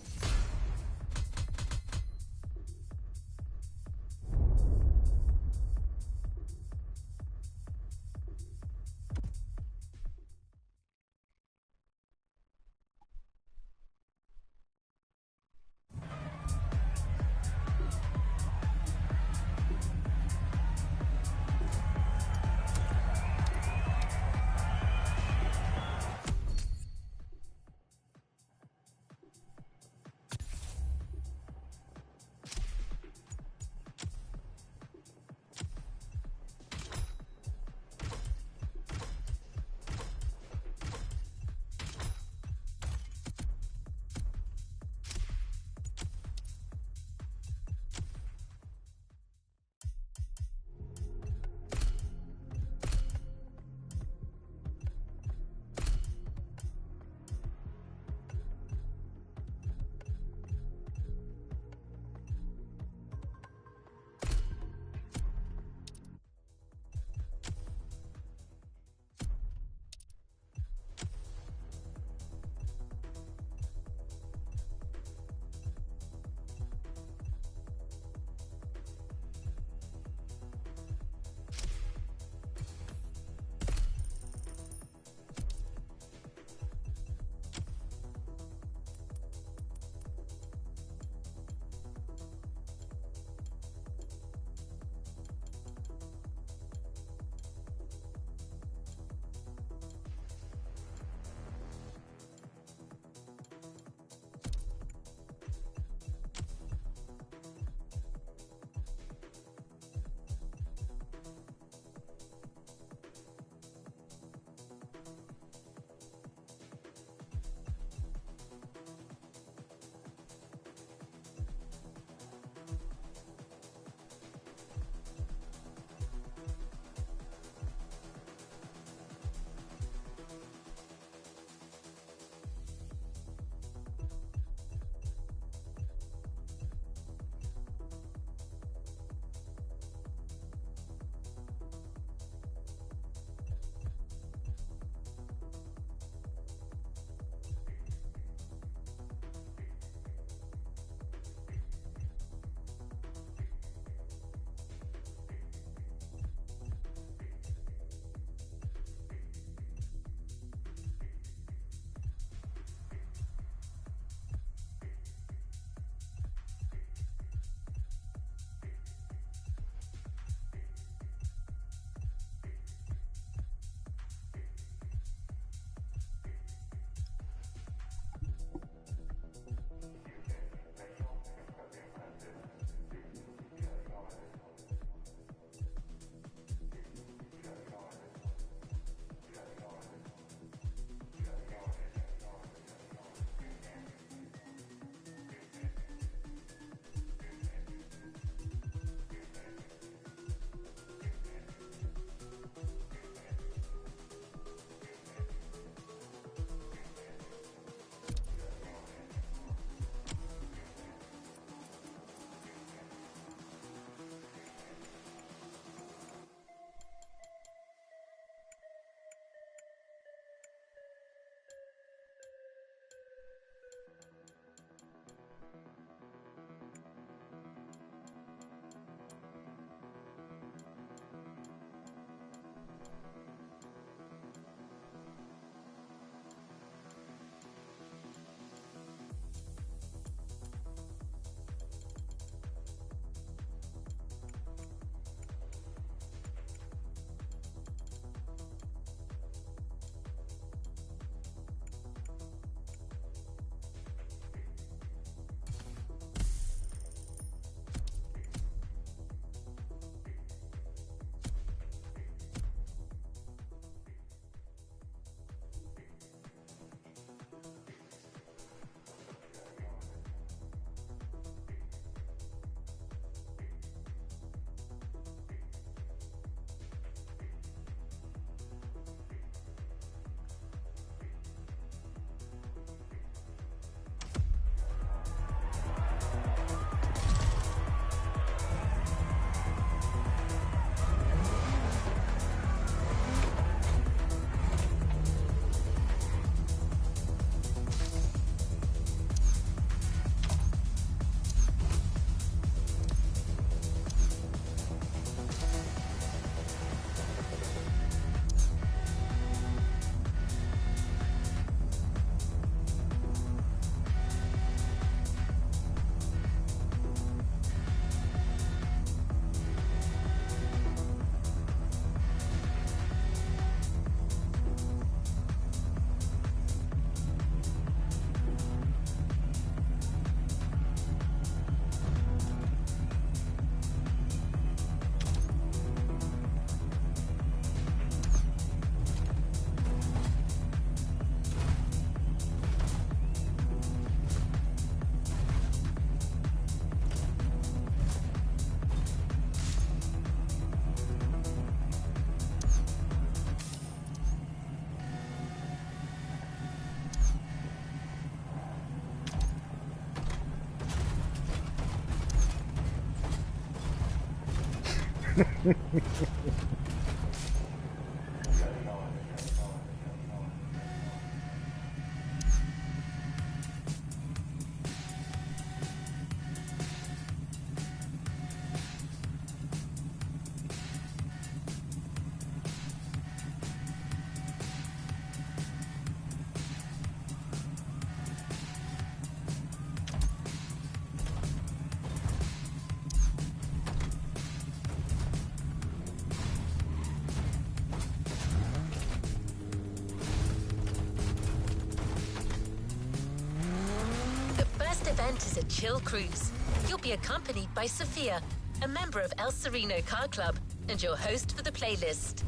Event is a chill cruise. You'll be accompanied by Sophia, a member of El Sereno Car Club, and your host for the playlist.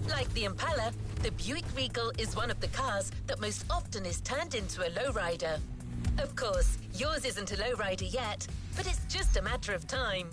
Like the Impala, the Buick Regal is one of the cars that most often is turned into a lowrider. Of course, yours isn't a lowrider yet, but it's just a matter of time.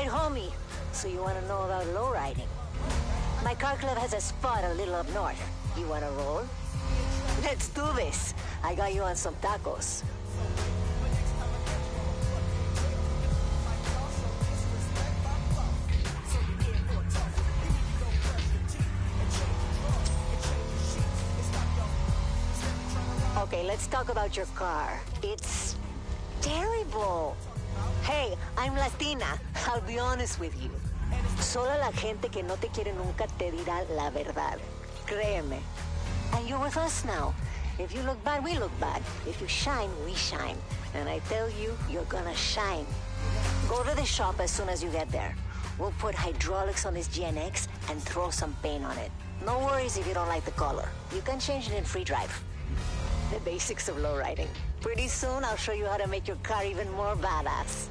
Homie, so you want to know about lowriding? My car club has a spot a little up north. You want to roll? Let's do this. I got you on some tacos. Okay, let's talk about your car. It's terrible. Hey, I'm Latina. I'll be honest with you. Solo la gente que no te quiere nunca te dirá la verdad. Créeme. And you're with us now. If you look bad, we look bad. If you shine, we shine. And I tell you, you're gonna shine. Go to the shop as soon as you get there. We'll put hydraulics on this GNX and throw some paint on it. No worries if you don't like the color. You can change it in free drive. The basics of lowriding. Pretty soon, I'll show you how to make your car even more badass.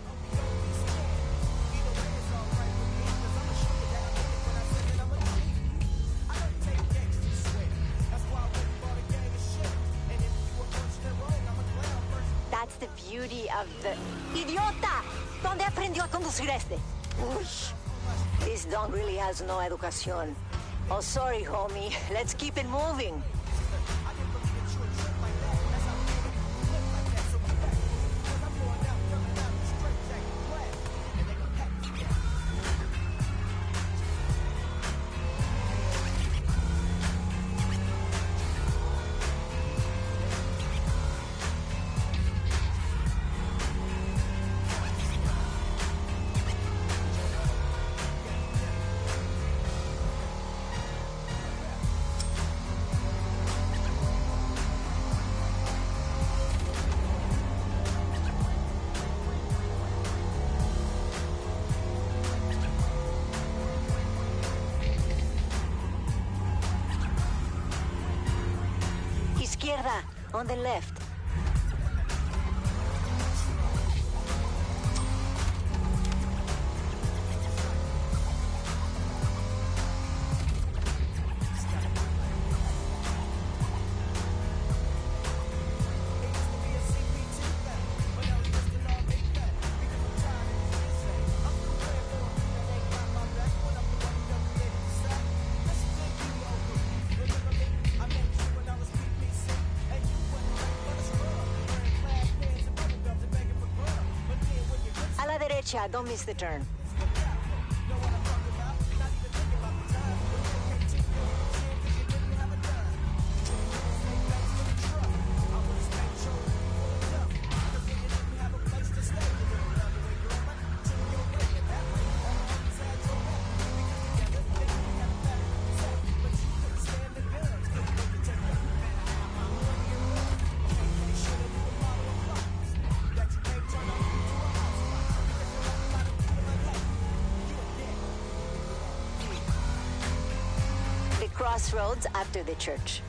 That's the beauty of the... ¡Idiota! ¿Dónde aprendió a conducir este? Uy, this dog really has no educación. Oh, sorry, homie. Let's keep it moving. Izquierda, on the left. Don't miss the turn. Crossroads after the church.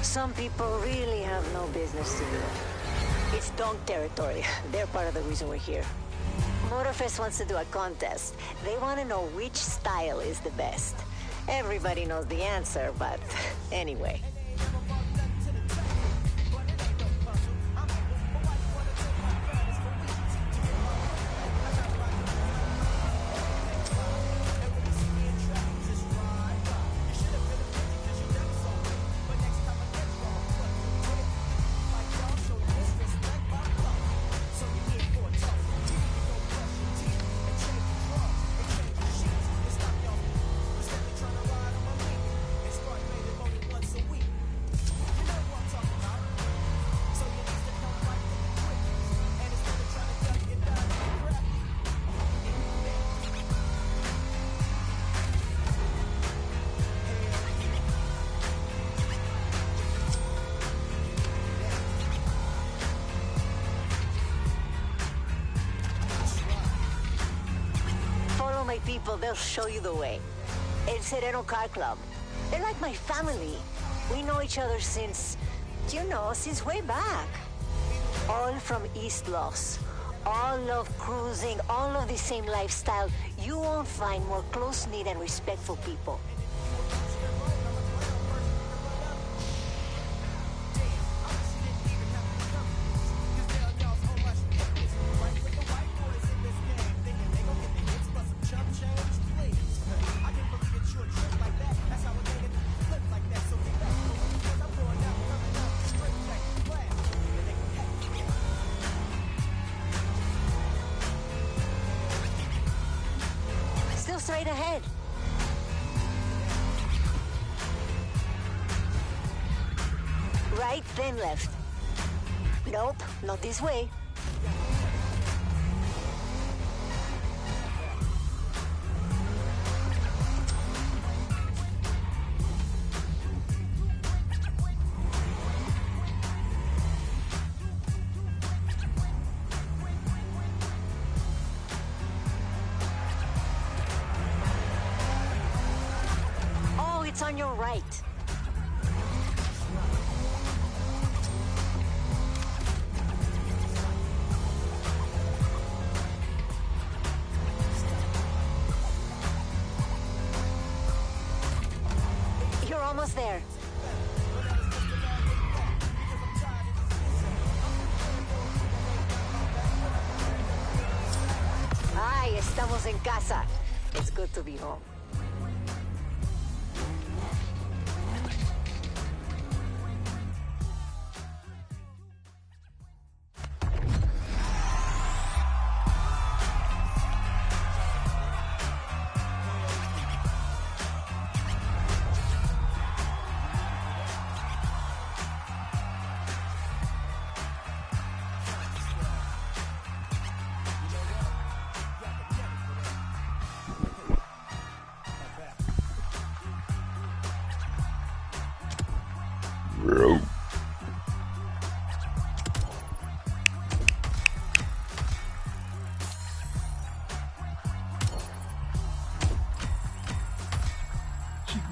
Some people really have no business to do it. It's dog territory. They're part of the reason we're here. Motorfest wants to do a contest. They want to know which style is the best. Everybody knows the answer, but anyway. People, they'll show you the way. El Sereno Car Club. They're like my family. We know each other since, since way back. All from East Los. All love cruising, all of the same lifestyle. You won't find more close-knit and respectful people. Straight ahead. Right, then left. Nope, not this way. It's on your right. almost there. Ay, estamos en casa. It's good to be home.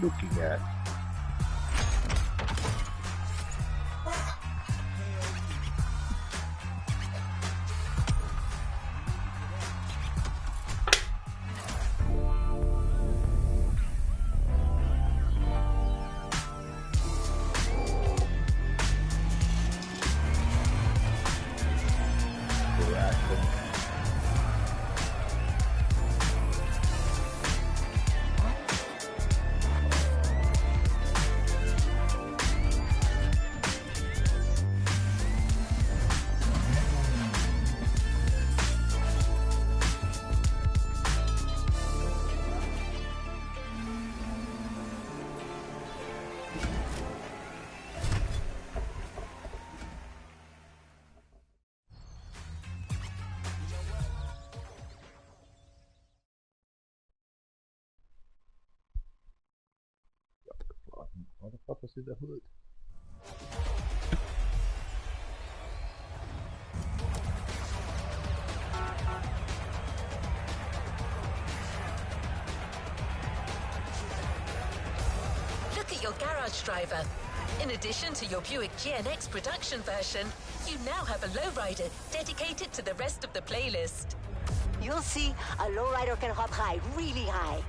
Looking at. What the fuck was in the hood? Look at your garage driver. In addition to your Buick GNX production version, you now have a lowrider dedicated to the rest of the playlist. You'll see, a lowrider can hop high, really high.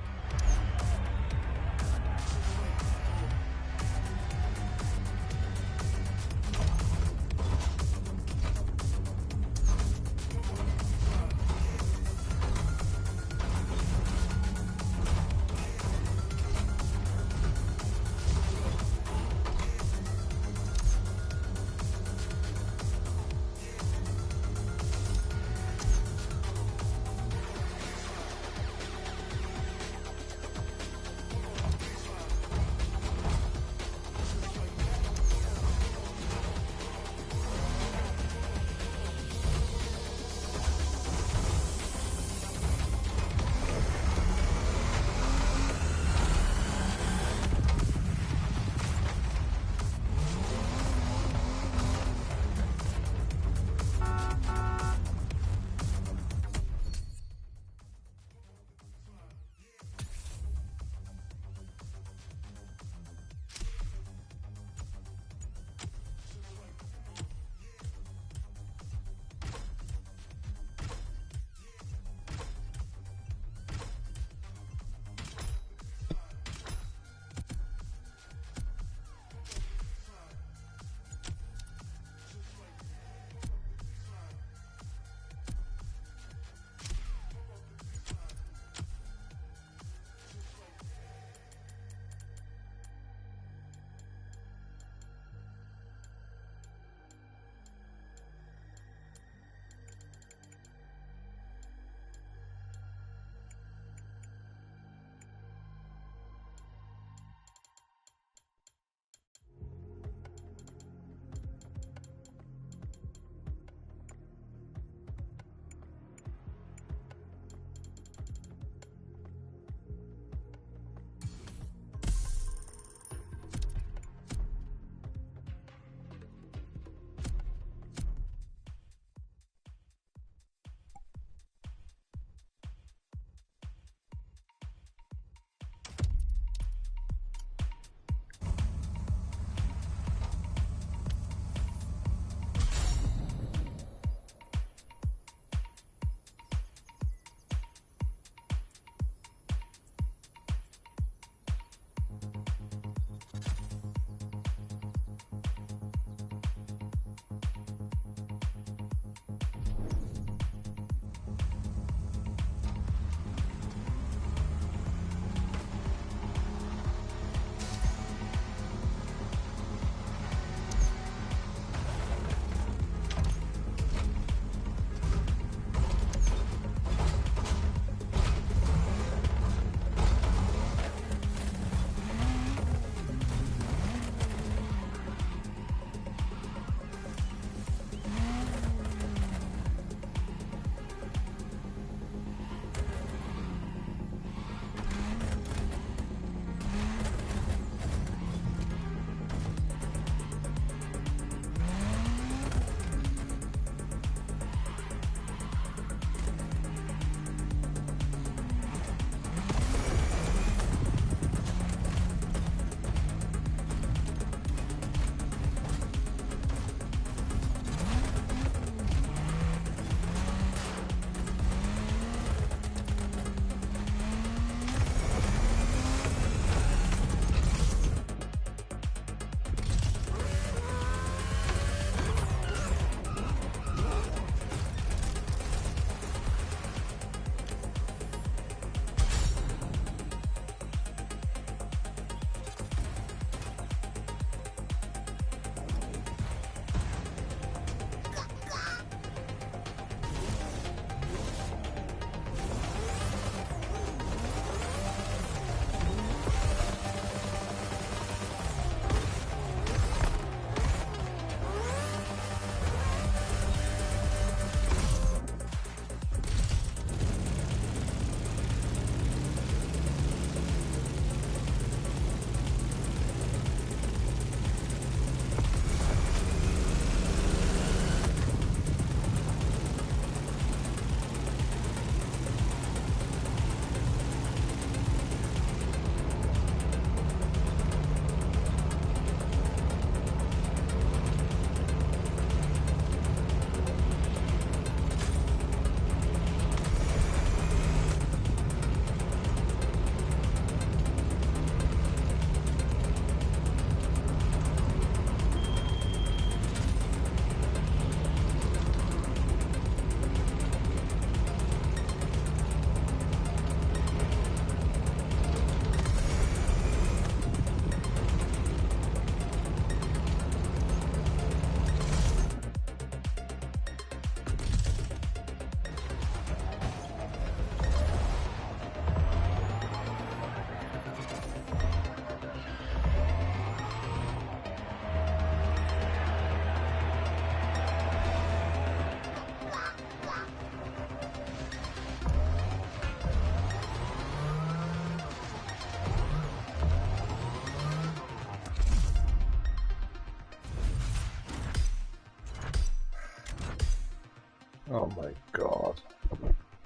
Oh my god.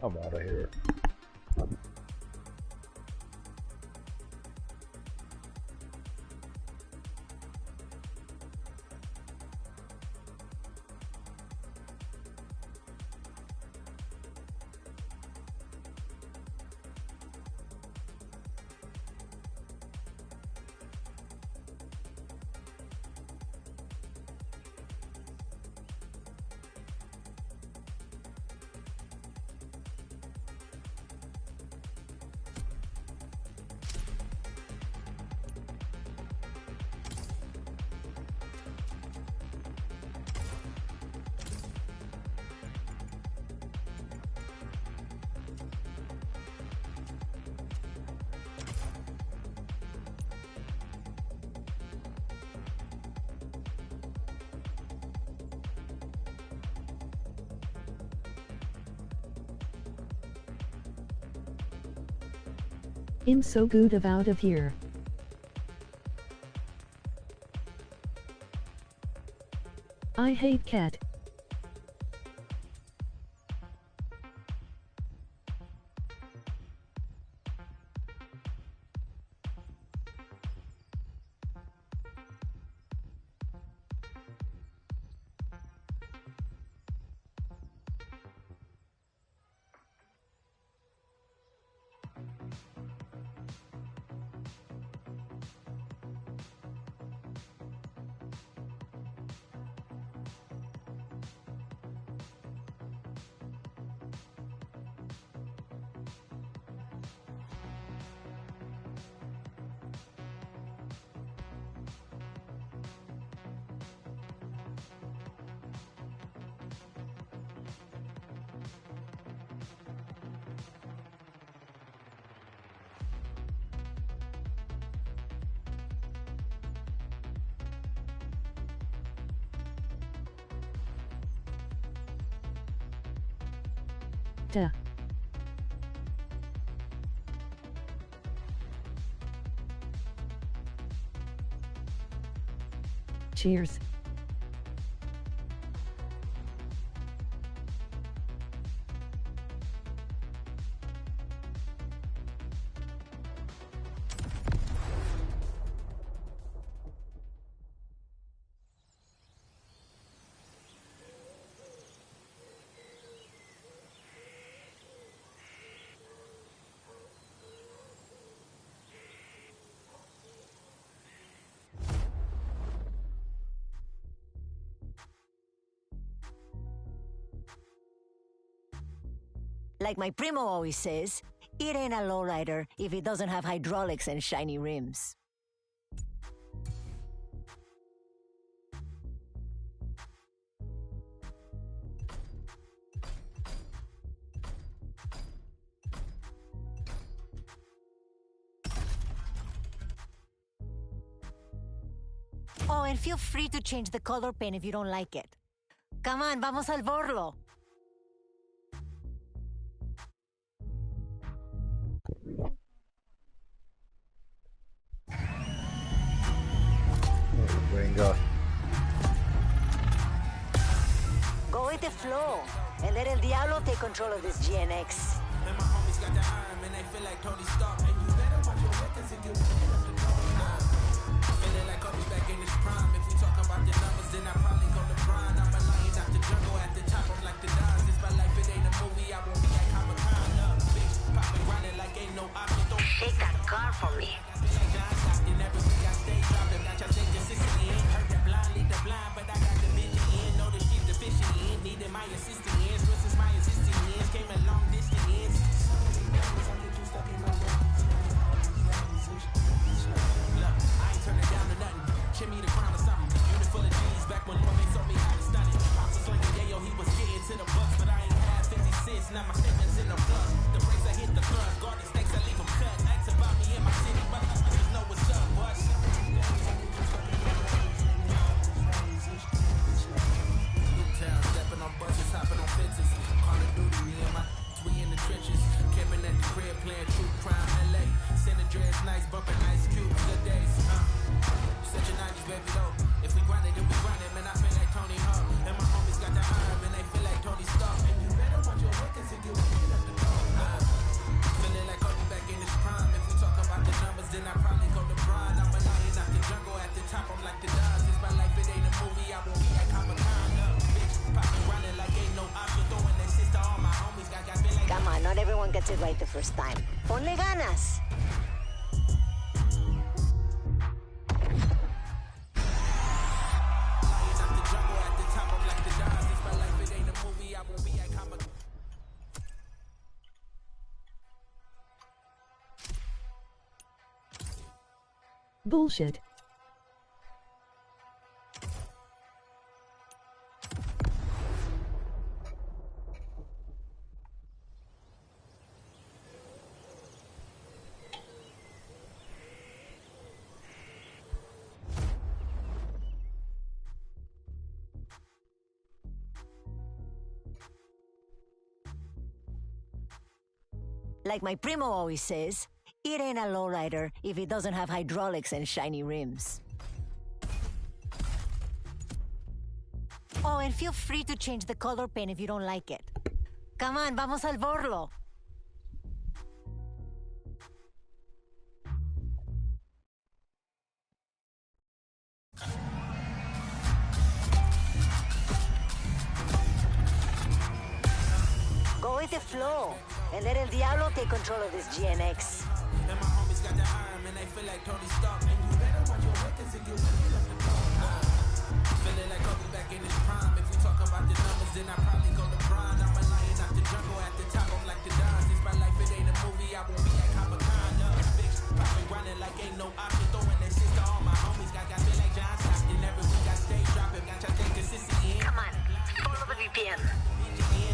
I'm out of here. I'm so good of out of here. I hate cat. Duh. Cheers. Like my primo always says, it ain't a lowrider if it doesn't have hydraulics and shiny rims. Oh, and feel free to change the color paint if you don't like it. Come on, vamos al borlo. Venga. Go with the flow and let El Diablo take control of this GNX. And my homies got the arm and they feel like Tony Stark. And you better watch your records and get feeling like Kobe back in his prime. If we talking about the numbers, then I probably go to Brian. I'm a lion out the jungle at the top. I'm like the Dons. It's my life, it ain't a movie. I won't be like Comic-Con. Bitch, poppin', grinding like ain't no option. Shake that car for me. Needed my assistance, versus my assistance, came a long distance. Look, I ain't turning down to nothing. Ship me the crown or something. Unit full of G's back when Lord told me how to stun it. Pops was slinging yayo, he was getting to the bucks, but I ain't had 50 cents. Now my statements in the plus. The brakes I hit the club, garden snakes I leave them cut. Ask about me in my city, but just know what's up, boss. Stepping on buses, hopping on fences. Call of Duty, me and my we in the trenches. Camping at the crib, playing true crime LA. Sending dreads nice, bumping Ice Cube, good days. Such a 90s baby though. If we grind it, then we grind it. Man, I feel like Tony Hawk. And my homies got the arm, and they feel like Tony Stark. then I probably go LeBron. I'm a lion out the jungle at the top, I'm like the Dons. It's my life, it ain't a movie, I won't be at Comic-Con. Bitch, poppin' running like ain't no option. Throwing that sister, all my homies got feel like... Come on, not everyone gets it right the first time. Ponle ganas. Bullshit. Like my primo always says, it ain't a lowrider if it doesn't have hydraulics and shiny rims. Oh, and feel free to change the color paint if you don't like it. Come on, vamos al borlo. Go with the flow and let El Diablo take control of this GNX. And my homies got the arm and they feel like Tony Stark. And you better watch your records and get ready up the dog. Feeling like Kobe back in his prime. If we talk about the numbers, then I probably go LeBron. I'm a lion out the jungle at the top, I'm like the Dons. It's my life, it ain't a movie, I won't be at Comic-Con. Bitch, poppin' running like ain't no option. Throwing that shit to all my homies. Got feel like John Stockton. Every week I stay dropping. Got y'all think consistency in. Come on, follow the VPN.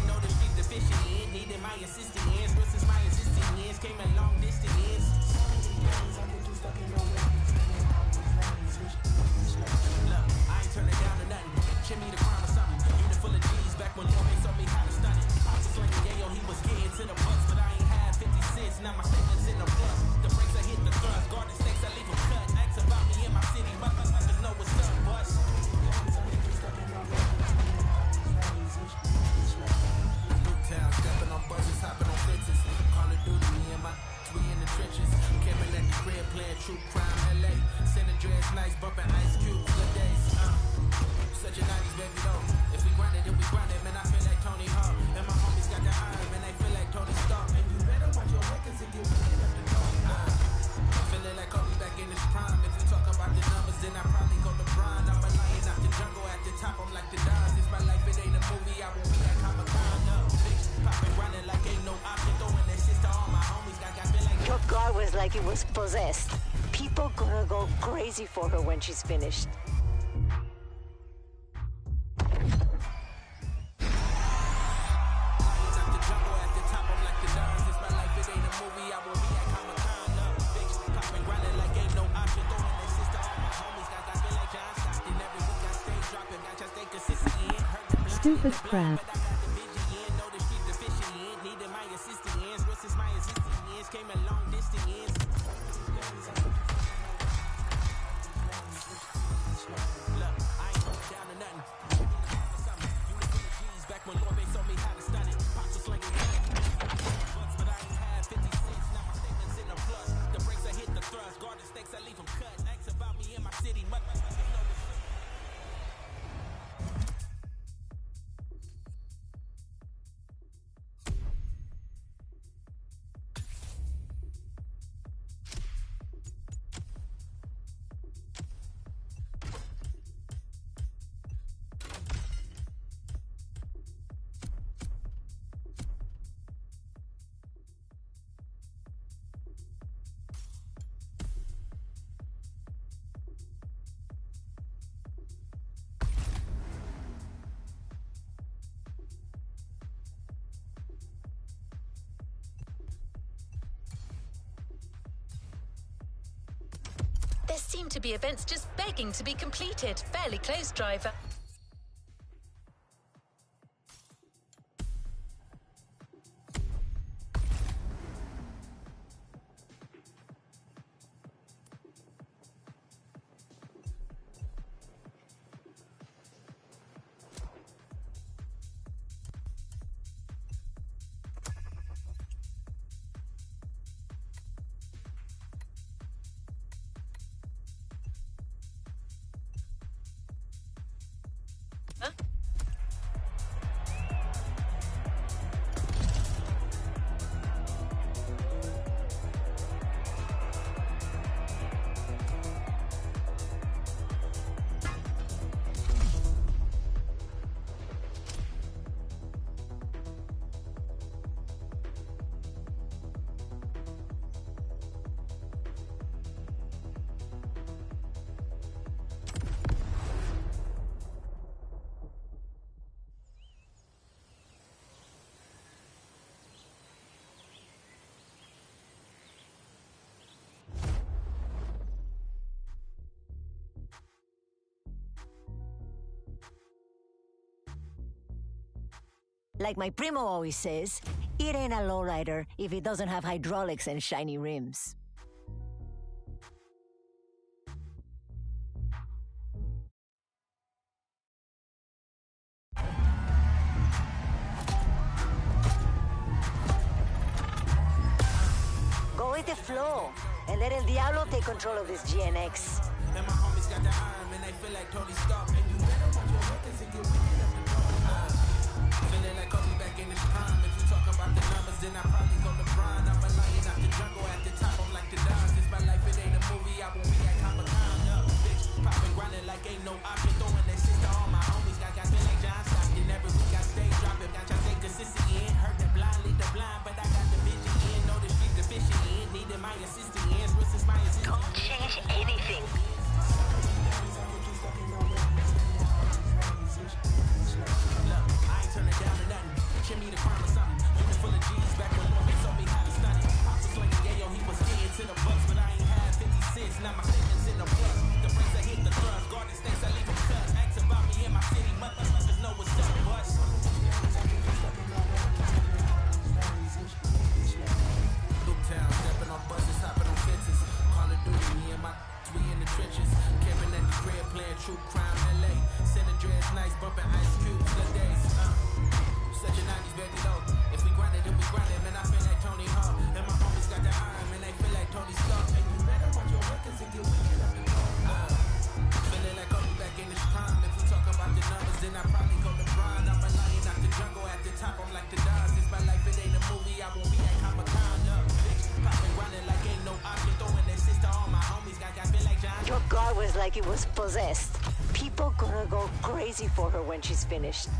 Know the streets efficient in. Needed my assistant ends. Versus my assistant ends. Came a long distance ends. Look, I ain't turning down to nothing. Chimney the crown or something. Unit full of G's back when Lord told me how to stun it. I was slinging yayo, he was getting to the bucks, but I ain't had 50 cents. Now my statements in the plus. The brakes I hit the thrust. Garden snakes I leave them cut. Acts about me in my city. Motherfuckers know what's up, bust. Town, stepping on buses, hopping on fences. Call of Duty, me and my we in the trenches. Camping at the crib, playing true crime, LA. Santa Dre's nice, bumping Ice Cube for the days. Such a 90s baby though. If we grind it, then we grind it. Man, I feel like Tony Hawk. And my homies got the iron, man, they feel like Tony Stark. And you better watch your records and get ready up the dog. Feeling like Kobe back in his prime. If we talk about the numbers, then I probably go LeBron. I'm a lion out the jungle at the top, I'm like the Dons. It's my life, it ain't a movie, I won't be at Comic-Con. Poppin' running like ain't no option. Throwing that shit to all my homies. Got feel like Your car was like it was possessed. People gonna go crazy for her when she's finished. Stupid crap. There seem to be events just begging to be completed. Fairly close, driver. Like my primo always says, it ain't a lowrider if it doesn't have hydraulics and shiny rims. Go with the flow and let El Diablo take control of this GNX. And my homies got the arm and they feel like Tony Stark. And you better watch your records and get wicked up the door. Feeling like Kobe back in his prime. If you talk about the numbers, then I probably go LeBron. I'm a lion out the jungle at the top. I'm like the Dons. This my life, it ain't a movie. I won't be at Comic-Con. Bitch, poppin' grinding like ain't no option. Throwing that shit to all my homies. Got feel like John Stockton. Every week I stay dropping. Got y'all stay consistent in. Heard the blind, lead the blind. But I got the vision in. Know the street deficient in. Needed my assistant in. Versus my assistant. Don't change anything. Turning down to nothing. Chimney the crime or something. Unit full of G's back when Lord told me how to study. Pops was slinging, yeah, yo, he was getting to the bucks, but I ain't had 50 cents. Now my statements in the plus. The friends that hit the thrust. Garden snakes, I leave them cut. Ask about me in my city. Motherfuckers know what's up, bust. Looptown, stepping on buses, hopping on fences. Call of Duty, me and my we in the trenches. Camping at the crib, playing true crime LA. Center dreads, nice, bumping Ice Cubes the days. Such a 90s baby low. If we grind it, then we grind it. Man, I feel like Tony Hawk. And my homies got the iron, man, they feel like Tony Stark. And you better watch your records and get wicked up the door. Feeling like Kobe back in his prime. If we talk about the numbers, then I probably go LeBron. I'm a lion out the jungle at the top. I'm like the Dons. It's my life, it ain't a movie. I won't be at Comic-Con. Bitch, popping grinding like ain't no option. Throwing that shit to all my homies. Got feel like John. Your car was like it was possessed. People gonna go crazy for her when she's finished.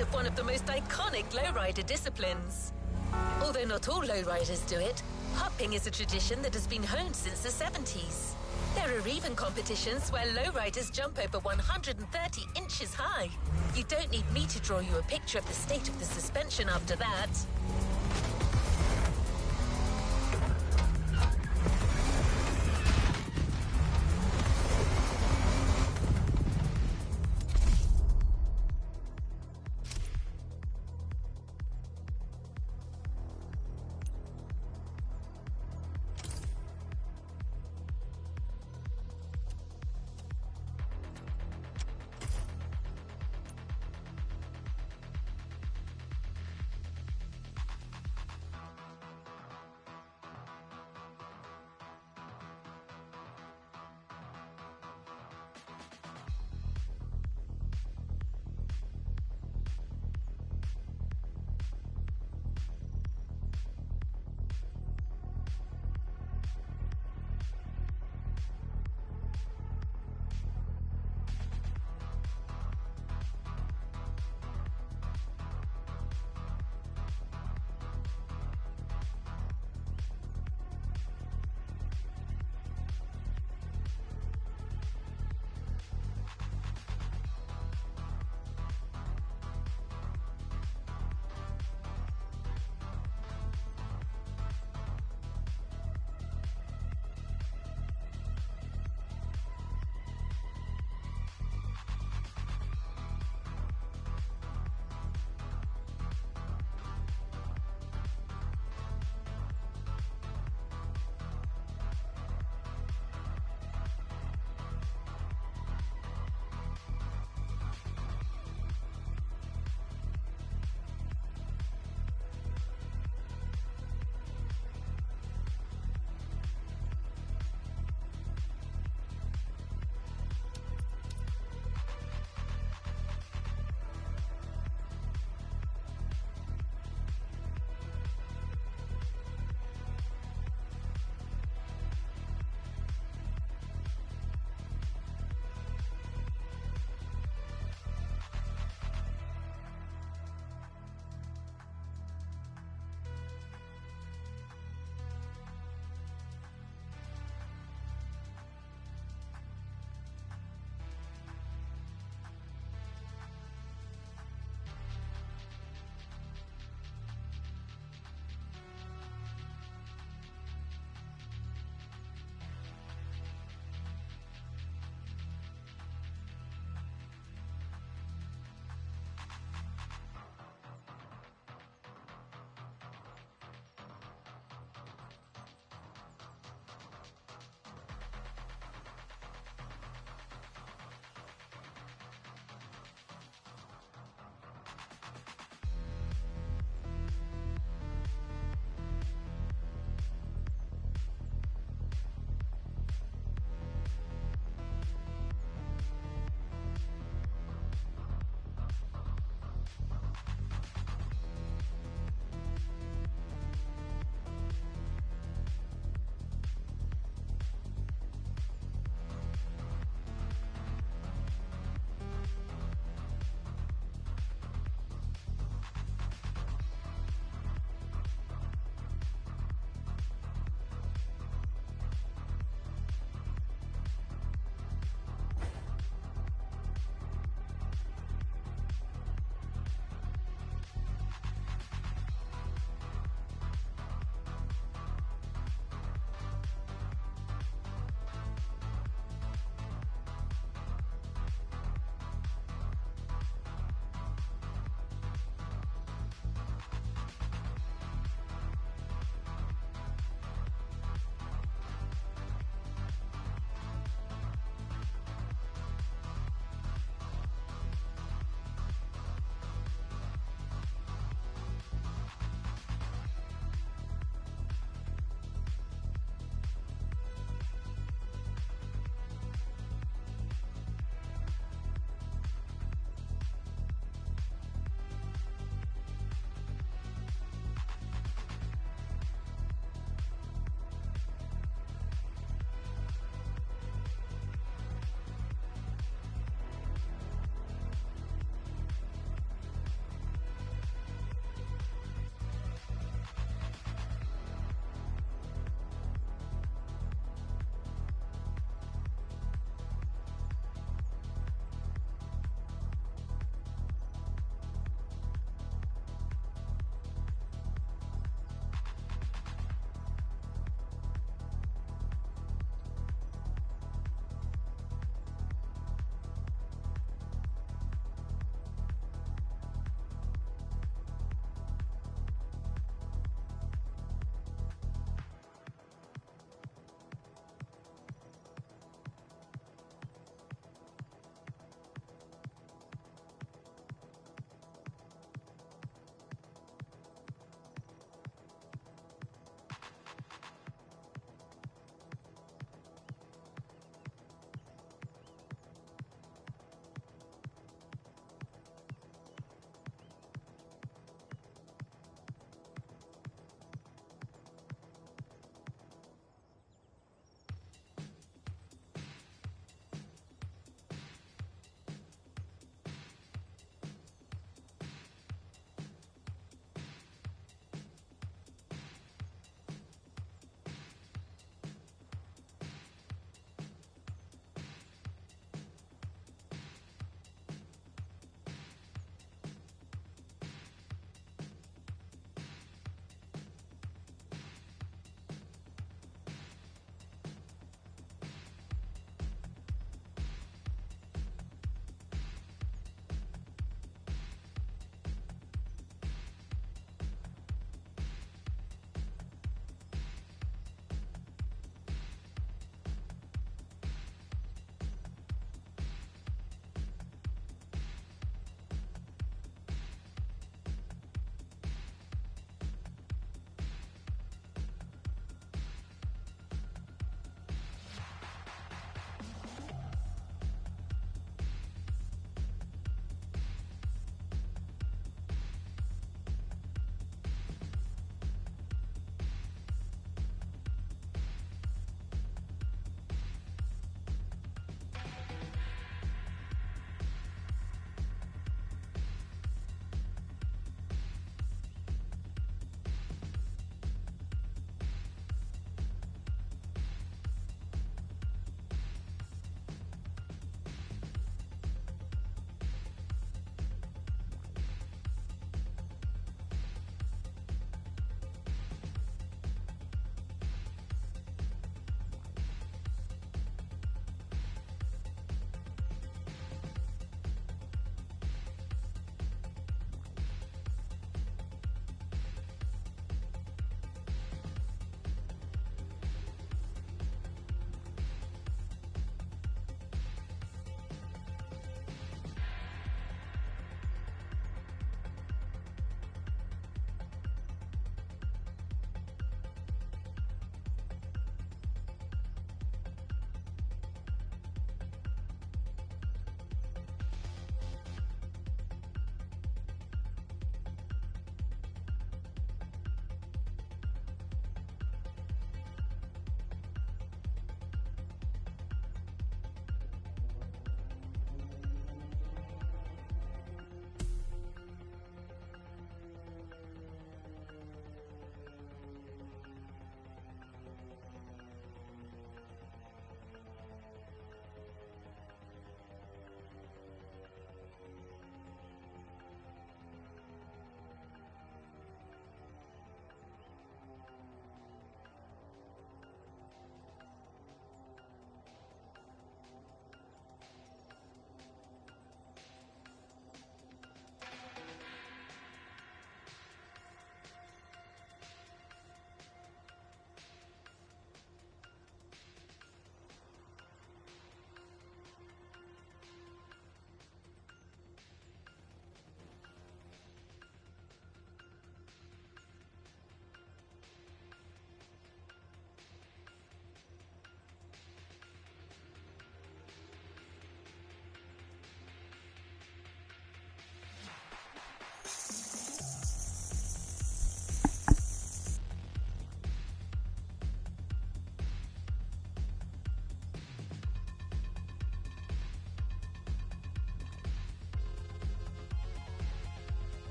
Of one of the most iconic lowrider disciplines. Although not all lowriders do it, hopping is a tradition that has been honed since the 70s. There are even competitions where lowriders jump over 130 inches high. You don't need me to draw you a picture of the state of the suspension after that.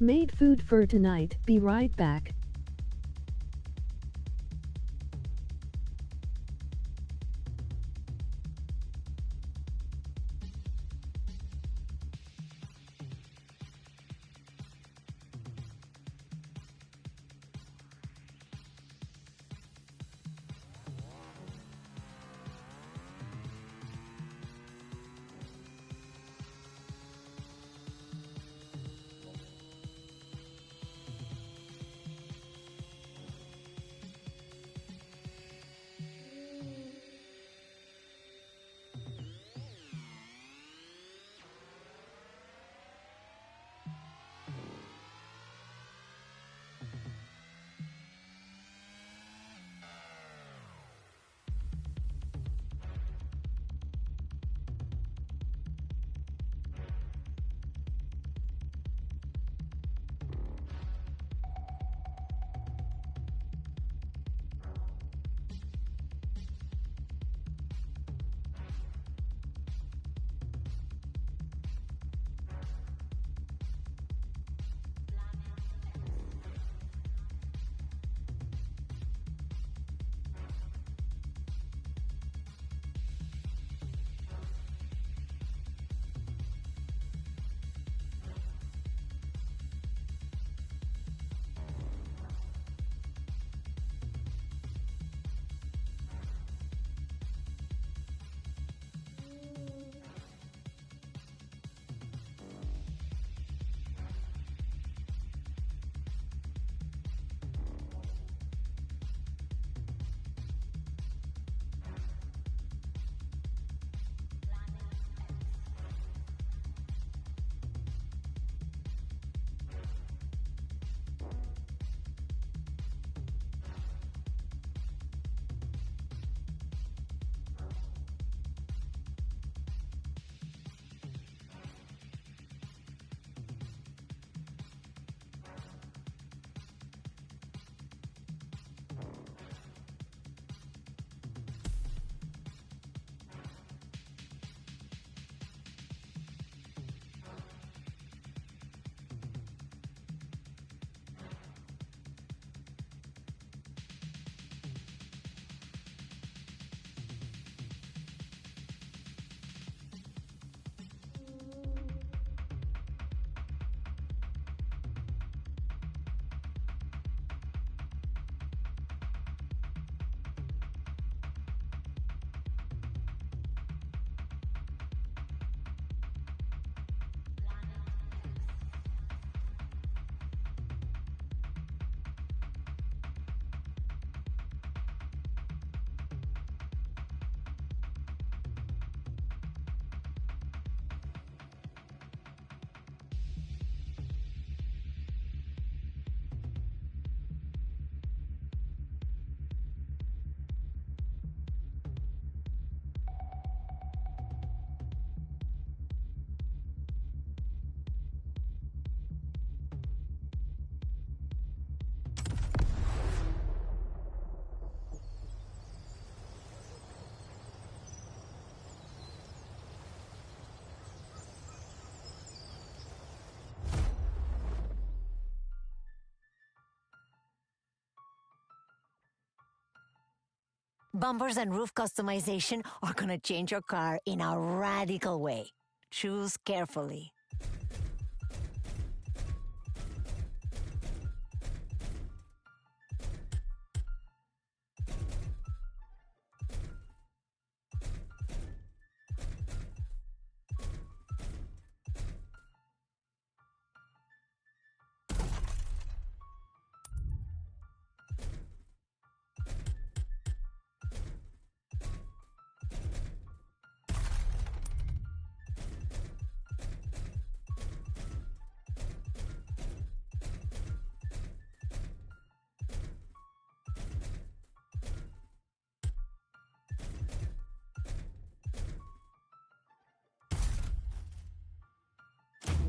Made food for tonight. Be right back. Bumpers and roof customization are gonna change your car in a radical way. Choose carefully.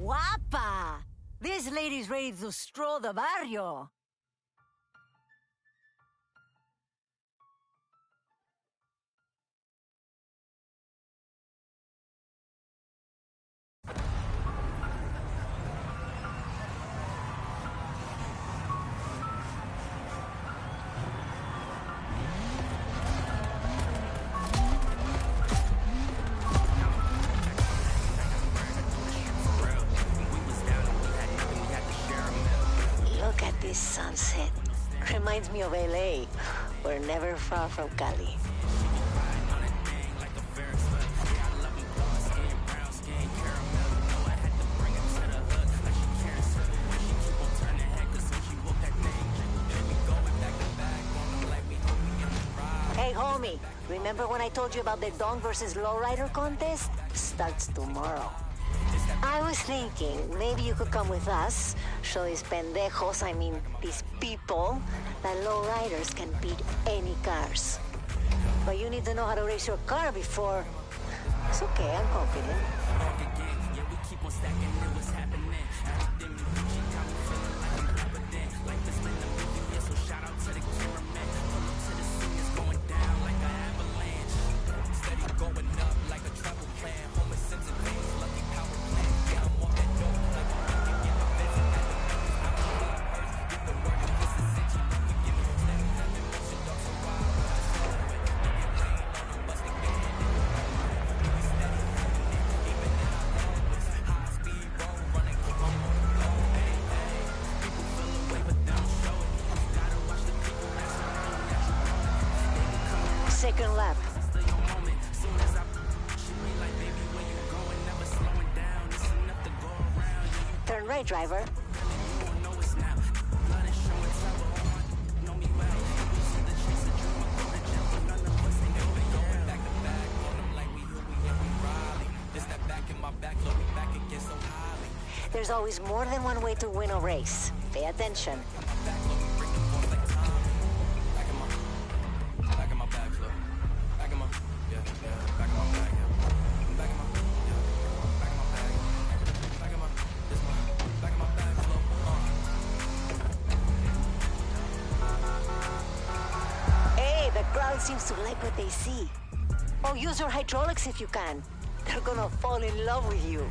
Guapa! This lady's ready to stroll the barrio. reminds me of LA. We're never far from Cali. Hey, homie, remember when I told you about the Dong versus Lowrider contest? Starts tomorrow. I was thinking maybe you could come with us, show these pendejos, I mean these people, that lowriders can beat any cars. But you need to know how to race your car before... It's okay, I'm confident. Second lap. Turn right, driver. There's always more than one way to win a race. Pay attention. Hey, the crowd seems to like what they see. Oh, use your hydraulics if you can. They're gonna fall in love with you.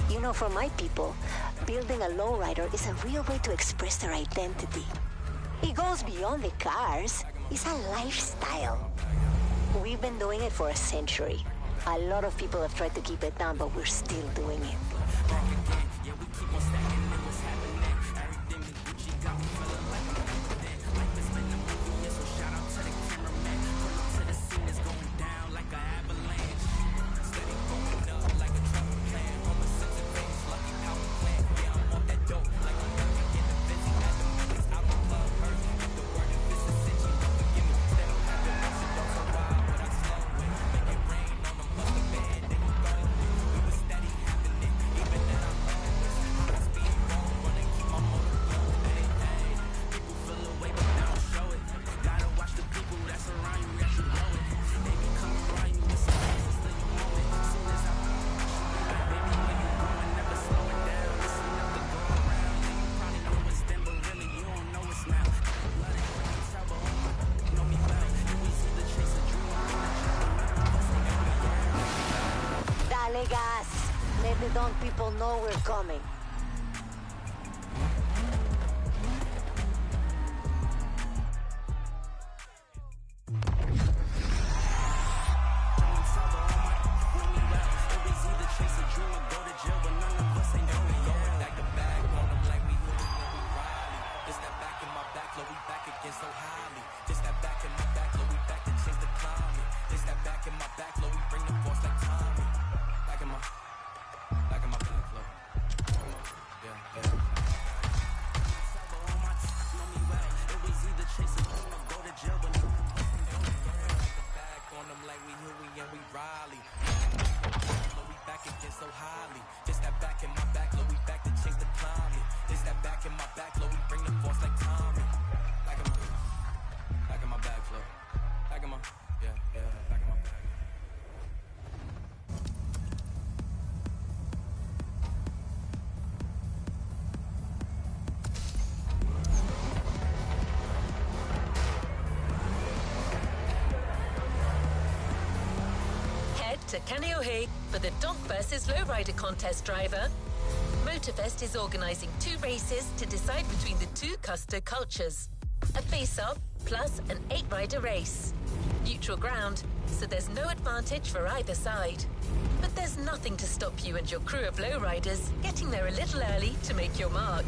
You know, for my people, building a lowrider is a real way to express their identity. It goes beyond the cars. It's a lifestyle. We've been doing it for a century. A lot of people have tried to keep it down, but we're still doing it. Dale gas. Let the Dong people know we're coming. to Kaneohe for the Donk vs Lowrider contest, driver. Motorfest is organising 2 races to decide between the 2 Custer cultures. A face-off plus an 8-rider race. Neutral ground, so there's no advantage for either side. But there's nothing to stop you and your crew of lowriders getting there a little early to make your mark.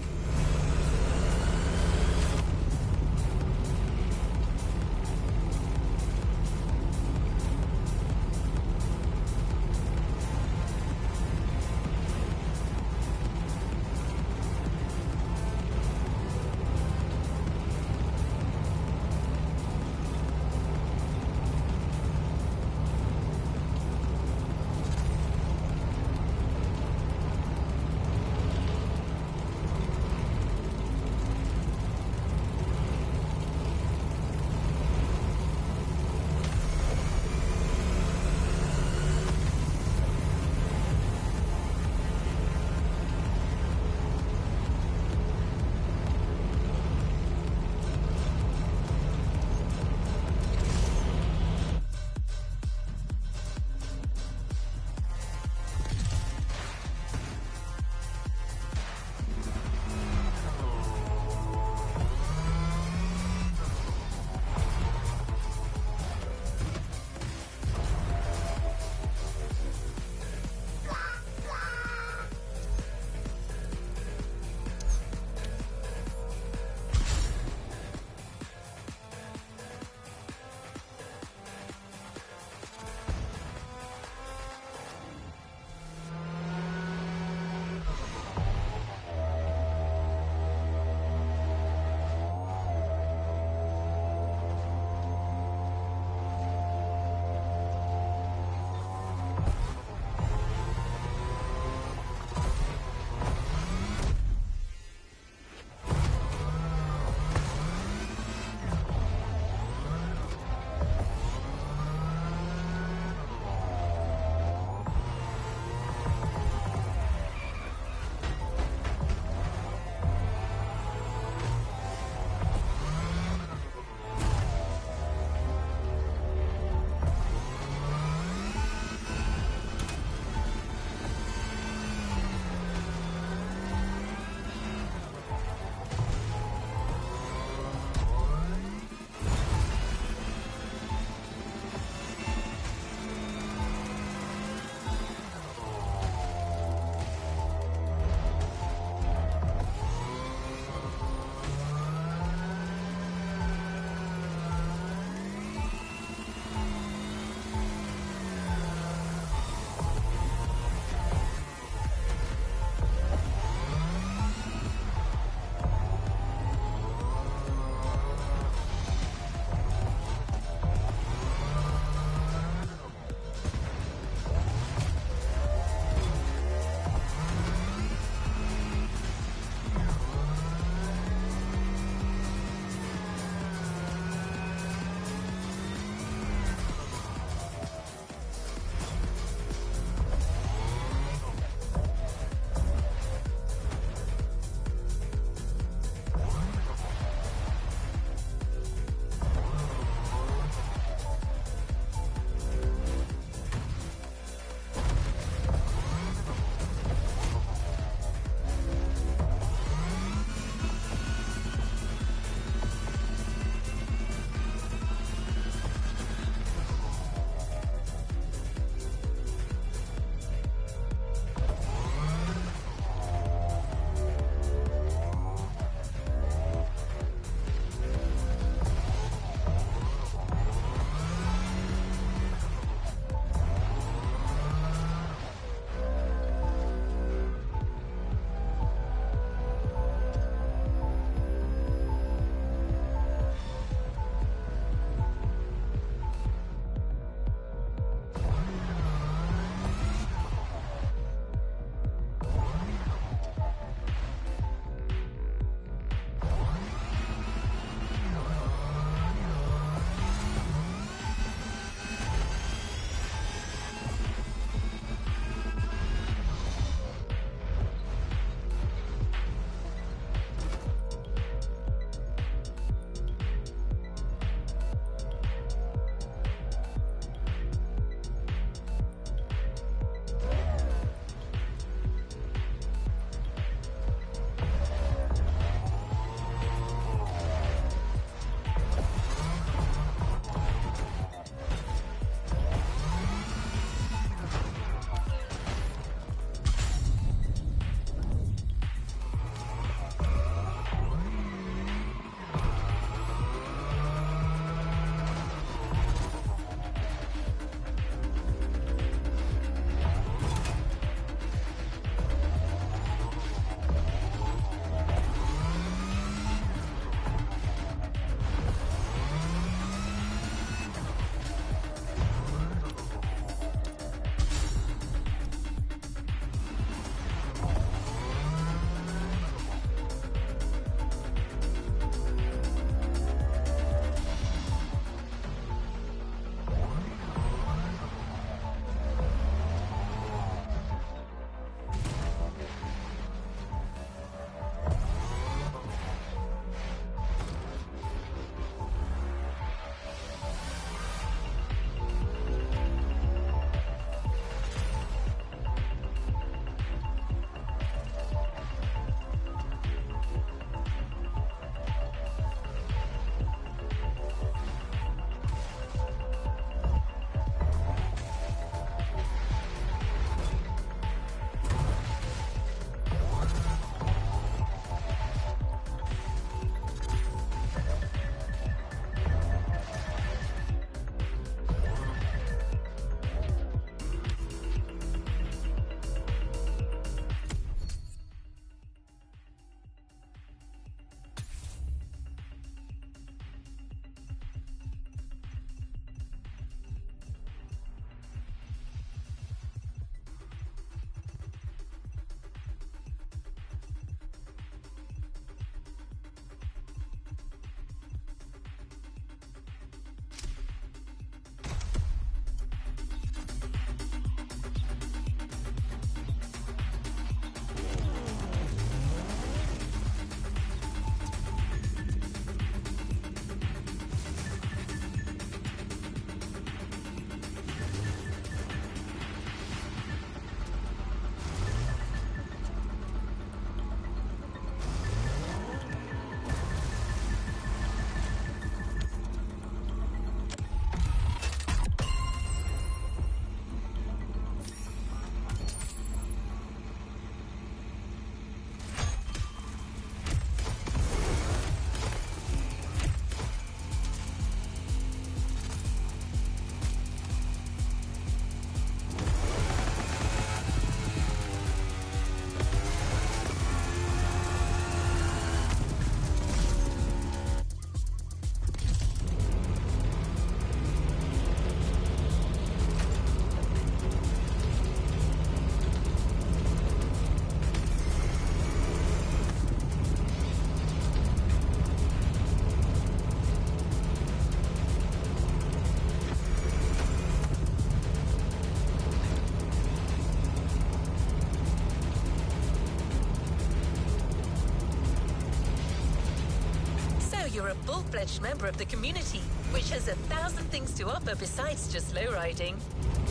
you're a full-fledged member of the community, which has 1,000 things to offer besides just lowriding.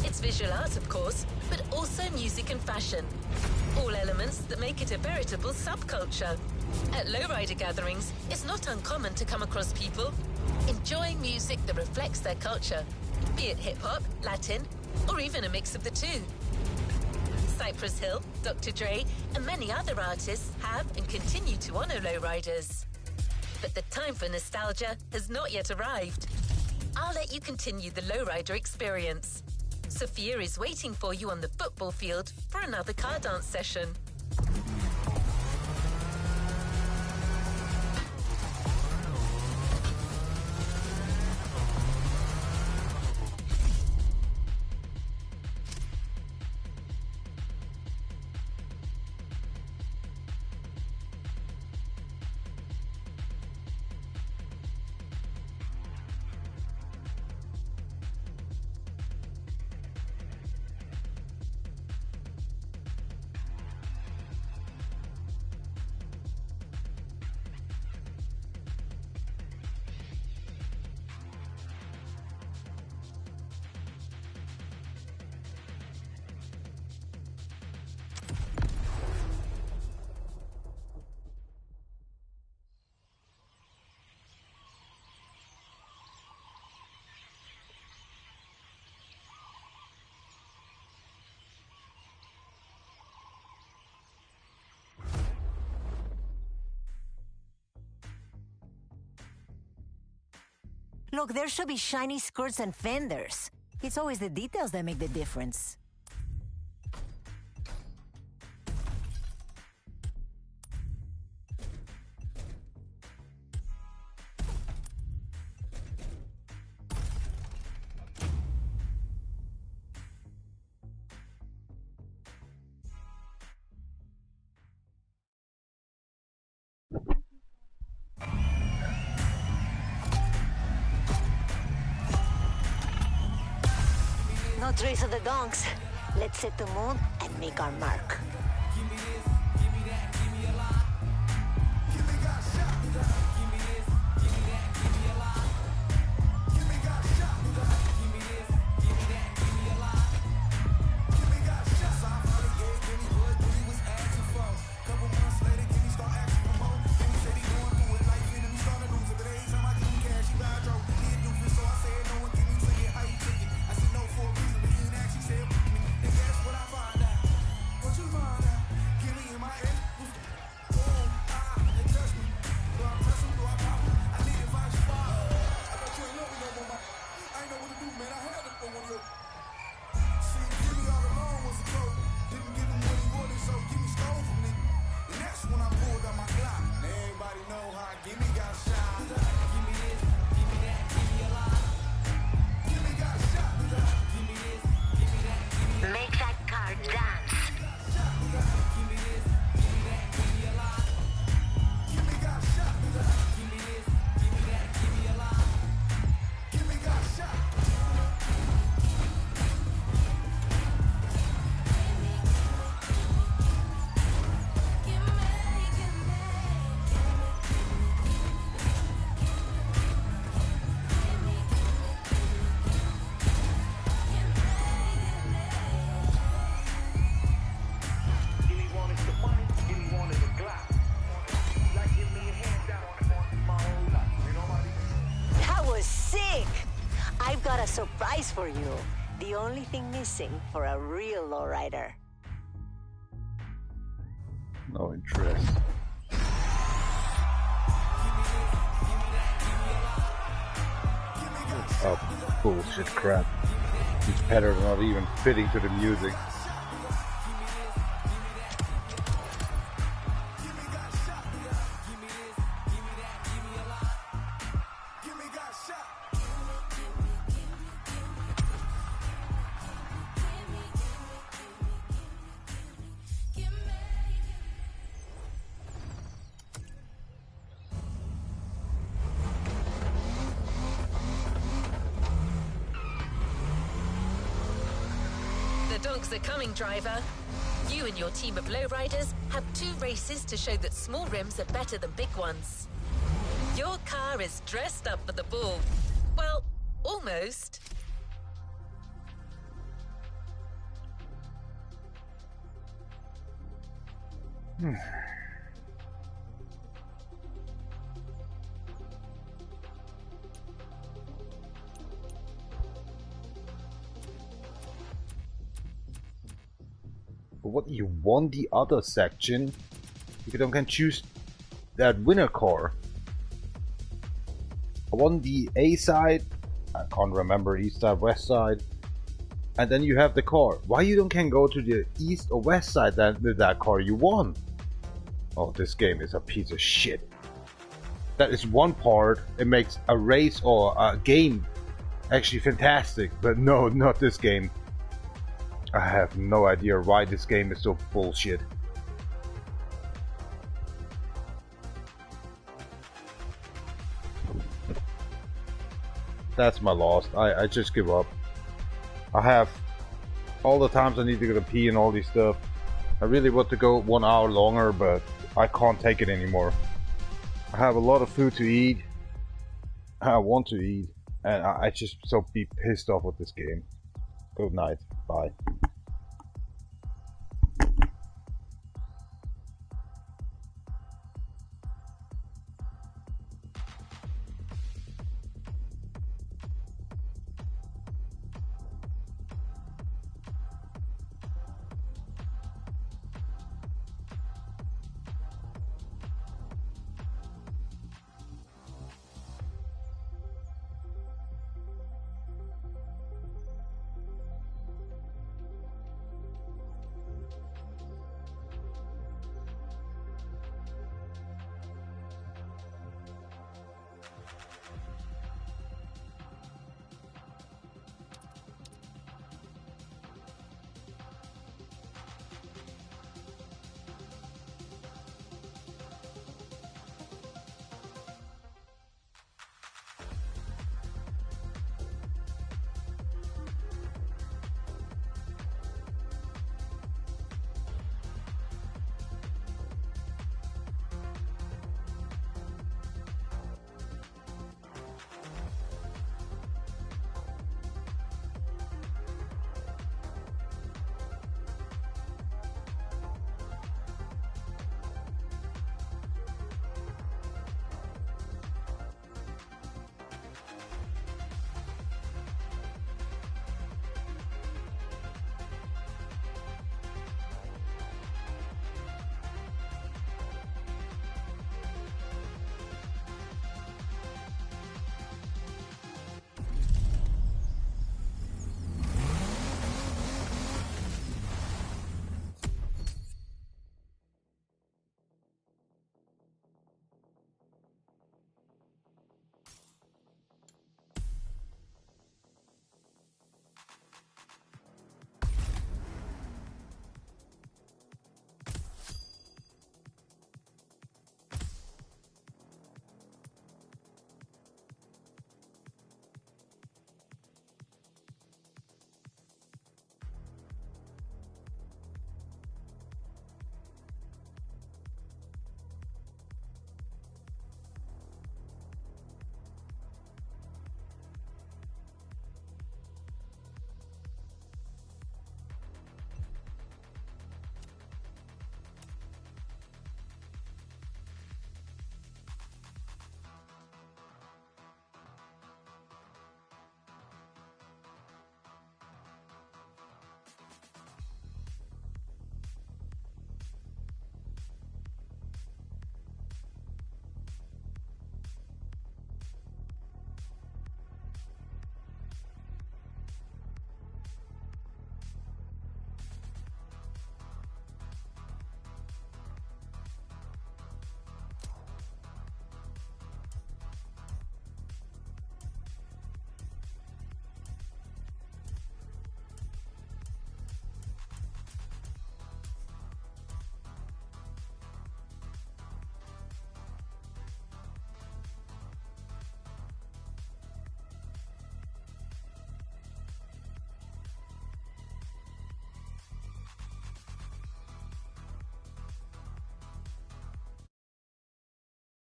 It's visual art, of course, but also music and fashion. All elements that make it a veritable subculture. At lowrider gatherings, it's not uncommon to come across people enjoying music that reflects their culture, be it hip-hop, Latin, or even a mix of the two. Cypress Hill, Dr. Dre, and many other artists have and continue to honor lowriders. But the time for nostalgia has not yet arrived. I'll let you continue the lowrider experience. Sophia is waiting for you on the football field for another car dance session. Look, there should be shiny skirts and fenders. It's always the details that make the difference. No trace of the donks. Let's set the moon and make our mark. I've got a surprise for you. The only thing missing for a real lowrider. No interest. Oh, bullshit crap. These patterns are not even fitting to the music. Donks are coming, driver. You and your team of lowriders have 2 races to show that small rims are better than big ones. Your car is dressed up for the ball. Well, almost. But what you won the other section? You can choose that winner car. I won the A side. I can't remember east side, west side. And then you have the car. Why you can go to the east or west side with that car you won? Oh, this game is a piece of shit. That is one part. It makes a race or a game actually fantastic. But no, not this game. I have no idea why this game is so bullshit. That's my loss. I just give up. I have all the times I need to go to pee and all these stuff. I really want to go 1 hour longer, but I can't take it anymore. I have a lot of food to eat. I want to eat, and I just so be pissed off with this game. Good night. Bye.